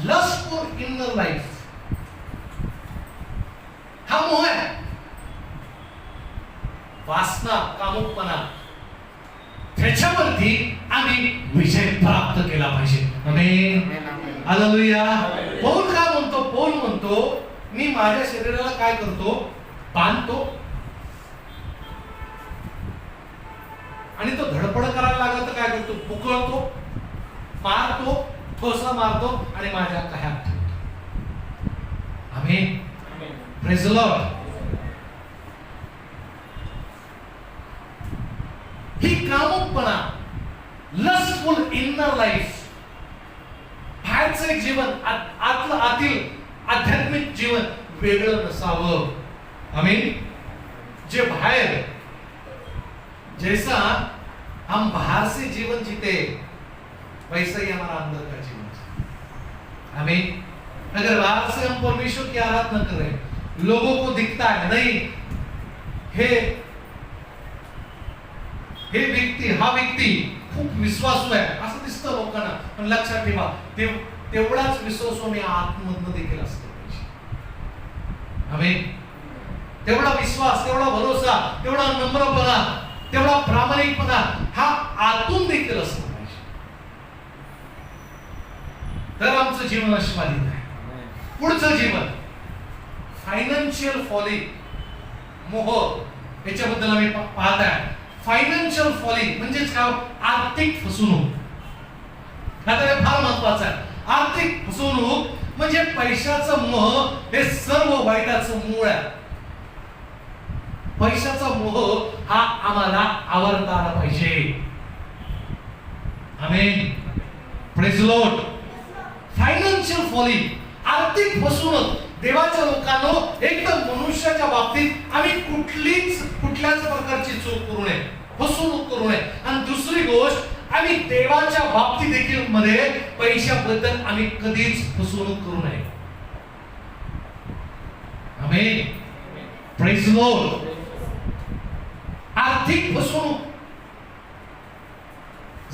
लस्टफुल इनर लाईफ हा मोह आहे. वासना, कामुकपणा, त्याच्यावरती आम्ही विजय प्राप्त केला पाहिजे. आमेन, हालेलुया. पौल काय म्हणतो? पौल म्हणतो, मी माझ्या शरीराला काय करतो? बांधतो आणि तो धडपड करायला लागला तर काय करतो? पुकळतो, मारतो, ठोसा मारतो आणि माझ्या कह्यात ठेवतो. Amen, praise the lord. ही कामुकपणा, लस्टफुल इनर लाईफ, बाहेरचं एक जीवन, आतील आध्यात्मिक जीवन वेगळं नसावं. आमेन. जे बाहेर, जैसा हम बाहर से जीवन जीते वैसा ही हमारा अंदर का जीवन. आमीन. अगर बाहर से हम परमेश्वर की आराधना कर रहे हैं, लोगों को दिखता है नहीं, हा व्यक्ती खूप विश्वासू आहे असं दिसतं लोकांना, पण लक्षात ठेवा, तेवढाच विश्वासू मी आतमधनं देखील असतो पाहिजे. आमीन. तेवढा विश्वास, तेवढा भरोसा, तेवढा नम्रपणा, तेवढा प्रामाणिकपणा हा आतून देखील असला पाहिजे. तर आमचं जीवन आशीर्वादित आहे. पुढचं जीवन, फायनान्शियल फॉली, मोह, याच्याबद्दल आम्ही पाहत आहे. फायनान्शियल फॉली म्हणजेच काय? आर्थिक फसवणूक. आता हे फार महत्वाचं आहे. आर्थिक फसवणूक म्हणजे पैशाचं मोह हे सर्व वाईटाचं मूळ आहे. पैशाचा मोह हा आम्हाला आवरता आला पाहिजे. आमेन, प्रेज लॉर्ड. फायनान्शियल फॉली, आर्थिक फसवणूक. देवाच्या लोकांनो, एकदम मनुष्याच्या बाबतीत आम्ही कुठल्याच प्रकारची चूक करू नये, फसवणूक करू नये. आणि दुसरी गोष्ट, आम्ही देवाच्या बाबतीत देखील मध्ये पैशाबद्दल आम्ही कधीच फसवणूक करू नये. आमेन, प्रेज लॉर्ड. आर्थिक फसवणूक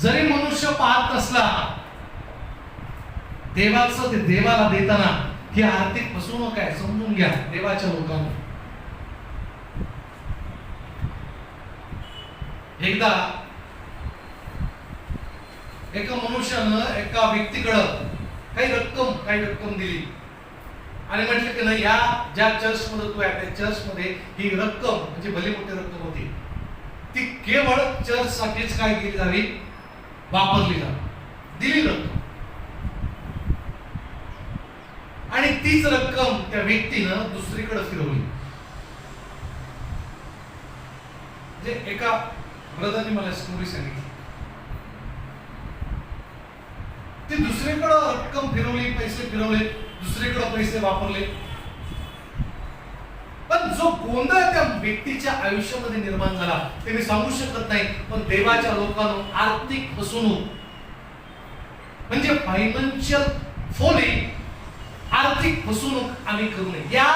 जरी मनुष्य पाहत नसला, देवाचं ते देवाला देताना ही आर्थिक फसवणूक आहे, समजून घ्या देवाच्या लोकांना. एकदा एका मनुष्यानं एका व्यक्तीकडं काही रक्कम दिली आणि म्हटलं की नाही, या ज्या चर्चमध्ये तू आहे त्या चर्चमध्ये ही रक्कम म्हणजे भली मोठी रक्कम होती, ती केवळ चर्चसाठीच काय केली जावी, वापरली जावी, दिली रक्कम. आणि तीच रक्कम त्या व्यक्तीनं दुसरीकडे फिरवली. जे एका ब्रदरने मला स्टोरी सांगितली, ती दुसरीकडे रक्कम फिरवली, पैसे फिरवले, दुसरीकडे पैसे वापरले. पण जो गोंधळ त्या व्यक्तीच्या आयुष्यामध्ये निर्माण झाला ते मी सांगू शकत नाही. पण देवाच्या लोकांना आर्थिक फसवणूक म्हणजे फायनान्शियल फोली, आर्थिक फसवणूक आम्ही करू नये. या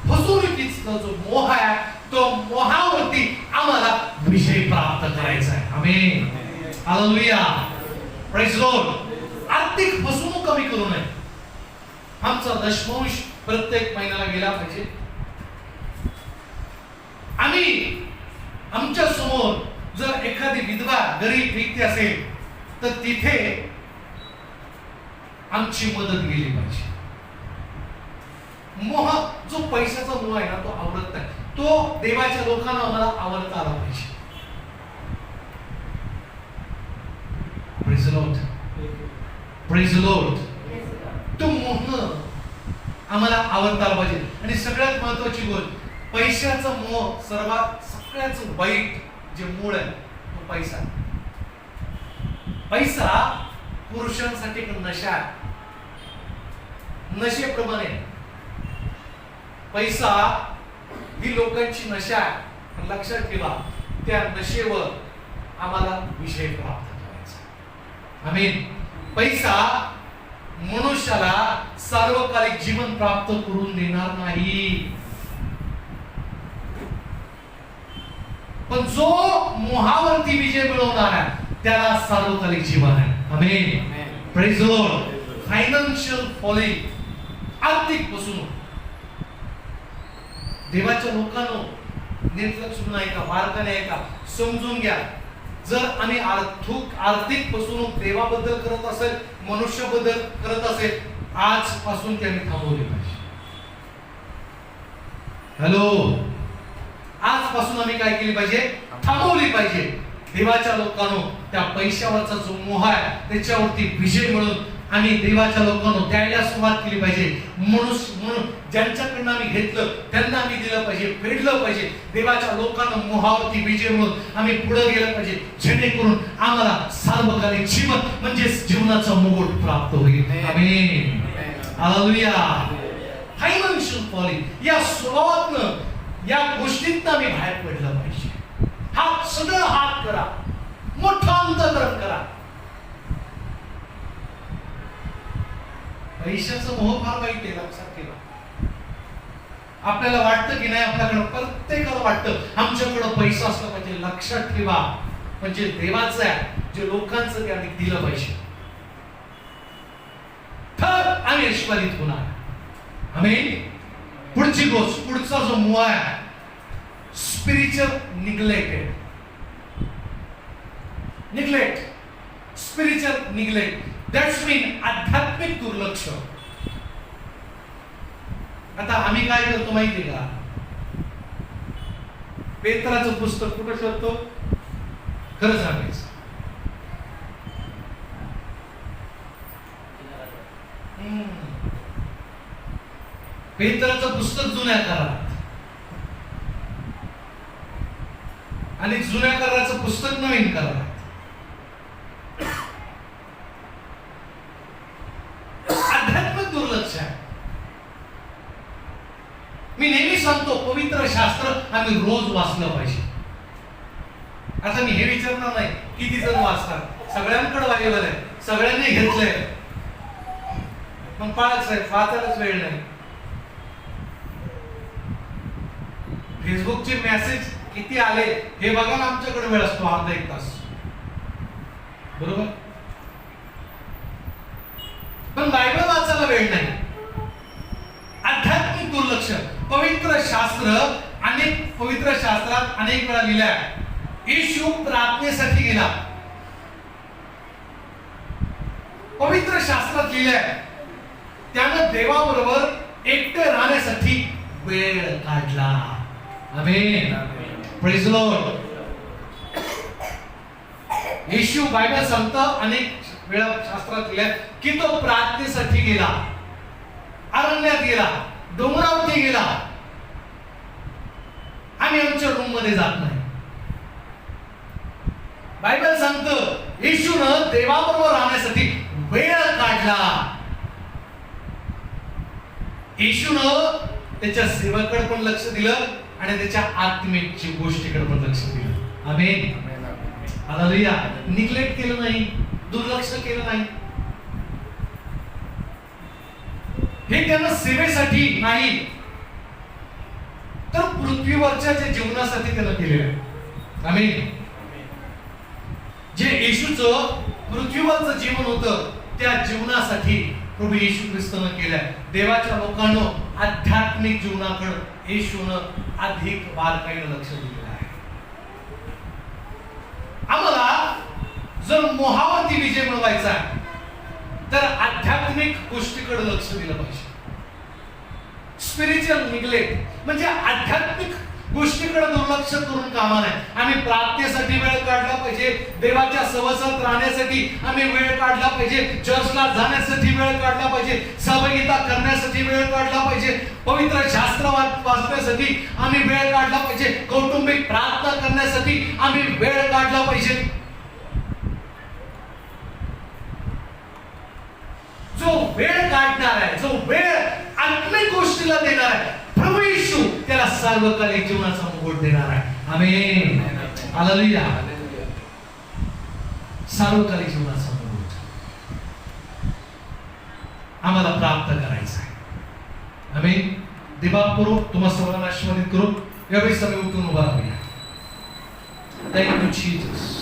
फसवणुकीचा जो मोह आहे तो मोहावरती आम्हाला विजय प्राप्त करायचा आहे. Amen, hallelujah, praise Lord. आर्थिक फसवणूक आम्ही करू नये. आमचा दशमांश प्रत्येक महिन्याला गेला पाहिजे. आम्ही आमच्या समोर जर एखादी विधवा गरीब व्यक्ती असेल तर तिथे आमची मदत केली पाहिजे. मोह, जो पैशाचा मोह आहे ना, तो आवडत नाही. तो देवाच्या लोकांना आम्हाला आवडता आला पाहिजे. Praise Lord, praise Lord. तो मोह आम्हाला आवडता आला पाहिजे. आणि सगळ्यात महत्वाची गोष्ट, पैशाचा मोह सगळ्याच वाईट जे मूळ आहे तो पैसा. पैसा पुरुषांसाठी एक नशा आहे, नशेप्रमाणे. पैसा ही लोकांची नशा आहे. लक्षात ठेवा, त्या नशेवर आम्हाला विजय प्राप्त करायचा. आमीन. पैसा मनुष्याला सार्वकालिक जीवन प्राप्त करून देणार नाही, पण जो मोहावरती विजय मिळवणार आहे त्याला सार्वकालिक जीवन आहे. Amen, praise Lord. Financial foley, आर्थिक फसवणूक. देवाच्या लोकांनो, निर्लक्ष नाही का, बारकाने आहे का, समजून घ्या. जर आम्ही आर्थिक फसवणूक देवाबद्दल करत असेल, मनुष्याबद्दल करत असेल, आजपासून ती आम्ही थांबवली पाहिजे. हॅलो, आजपासून आम्ही काय केली पाहिजे, थांबवली पाहिजे. देवाच्या लोकांनो, त्या पैशावरचा जो मोह आहे त्याच्यावरती विजय मिळवून आम्ही देवाच्या लोकांनो द्यायला सुरुवात केली पाहिजे. म्हणून ज्यांच्याकडनं आम्ही घेतलं त्यांना आम्ही दिलं पाहिजे, फेडलं पाहिजे. देवाच्या लोकांना मोहावरती विजय मिळवून आम्ही पुढे गेलं पाहिजे, जेणेकरून आम्हाला सार्वकालिक जीवन म्हणजे जीवनाचा मुकुट प्राप्त होईल. आमेन, हालेलुया. फायनान्शियल फॉली, या स्वभावातनं, या गोष्टीतनं आम्ही बाहेर पडलं पाहिजे. हात सगळं हात करा, मोठं अंतःकरण करा. पैशाचा मोह फार वाईट आहे, लक्षात ठेवा. आपल्याला वाटतं की नाही, आपल्याकडे प्रत्येकाला वाटतं आमच्याकडे पैसा असला पाहिजे. लक्षात ठेवा, म्हणजे देवाचं आहे, जे लोकांचं ते आम्ही दिलं पाहिजे, तर आम्ही ऐश्वर्यित होणार. आमेन. पुढची गोष्ट, पुढचा जो मोह आहे, spiritual neglect, spiritual neglect. That's mean आध्यात्मिक दुर्लक्ष. आता आम्ही काय करतो माहिती का, पेत्राचं पुस्तक कुठं शोधतो, खरं सांगायचं, पेत्राचं पुस्तक जुन्या करारात आणि जुन्या कराराचं पुस्तक नवीन करारात. आध्यात्मिक दुर्लक्ष आहे. मी नेहमी सांगतो, पवित्र शास्त्र आम्ही रोज वाचलं पाहिजे. आता मी हे विचारणार नाही किती जण वाचतात, सगळ्यांकडे बायबल आहे, सगळ्यांनी घेतलंय, पण वाचायलाच वेळ नाही. फेसबुकचे मेसेज किती आले हे बघा ना, आमच्याकडे वेळ असतो अर्धा एक तास, बरोबर, पण बायबल वाचायला वेळ नाही. आध्यात्मिक दुर्लक्ष. पवित्र शास्त्रात अनेक वेळा लिहिलं आहे, येशू प्रार्थनेसाठी गेला. पवित्र शास्त्रात लिहिलं आहे त्यानं देवाबरोबर एकटे राहण्यासाठी वेळ काढला. Amen. Praise the lord. Yeshu Bible सांगतं अनेक वेळा शास्त्रात लिहिलंय की तो प्रार्थनेसाठी गेला, अरण्यात गेला, डोंगरावरती गेला. आम्ही आमच्या रूम मध्ये जात नाही. बायबल सांगतं येशूनं देवाबरोबर राहण्यासाठी वेळ काढला. येशूनं त्याच्या सेवेकडे पण लक्ष दिलं आणि त्याच्या आत्मिक गोष्टीकडे पण लक्ष दिलं. आमेन. हालेलुया. निग्लेक्ट केलं नाही, दुर्लक्ष केलं नाही. हे त्यानं सेवेसाठी नाही तर पृथ्वीवरच्या जे जीवनासाठी त्यानं केलेलं आहे. आमेन. जे येशूचं पृथ्वीवरचं जीवन होतं त्या जीवनासाठी प्रभू येशू ख्रिस्तानं केलंय. देवाच्या लोकांना आध्यात्मिक जीवनाकडे येशूनं अधिक बारकाईनं लक्ष दिलेलं आहे. आम्हाला जर मोहावरती विजय मिळवायचा आहे तर आध्यात्मिक गोष्टीकडे लक्ष दिलं पाहिजे. स्पिरिच्युअल निग्लेक्ट म्हणजे आध्यात्मिक गोष्टीकडे दुर्लक्ष करून कामा नाही. आम्ही प्रार्थनेसाठी वेळ काढला पाहिजे, देवाच्या सहवासात राहण्यासाठी आम्ही वेळ काढला पाहिजे, चर्चला जाण्यासाठी वेळ काढला पाहिजे, सहभागिता करण्यासाठी वेळ काढला पाहिजे, पवित्र शास्त्र वाचण्यासाठी आम्ही वेळ काढला पाहिजे, कौटुंबिक प्रार्थना करण्यासाठी आम्ही वेळ काढला पाहिजे. जो वेळ काढणार आहे, जो वेळ आत्मिक गोष्टीला देणार आहे, प्रभू येशू त्याला सार्वकालिक जीवनाचा मुकुट देणार आहे. आमेन. हालेलुया. सार्वकालिक जीवनाचा मुकुट आम्हाला प्राप्त करायचा आहे. आमेन. देवापूर्वक तुम्हा सर्वांना आशीर्वादित करू. यावेळी सगळे उठून उभा राहूया. Thank you Jesus.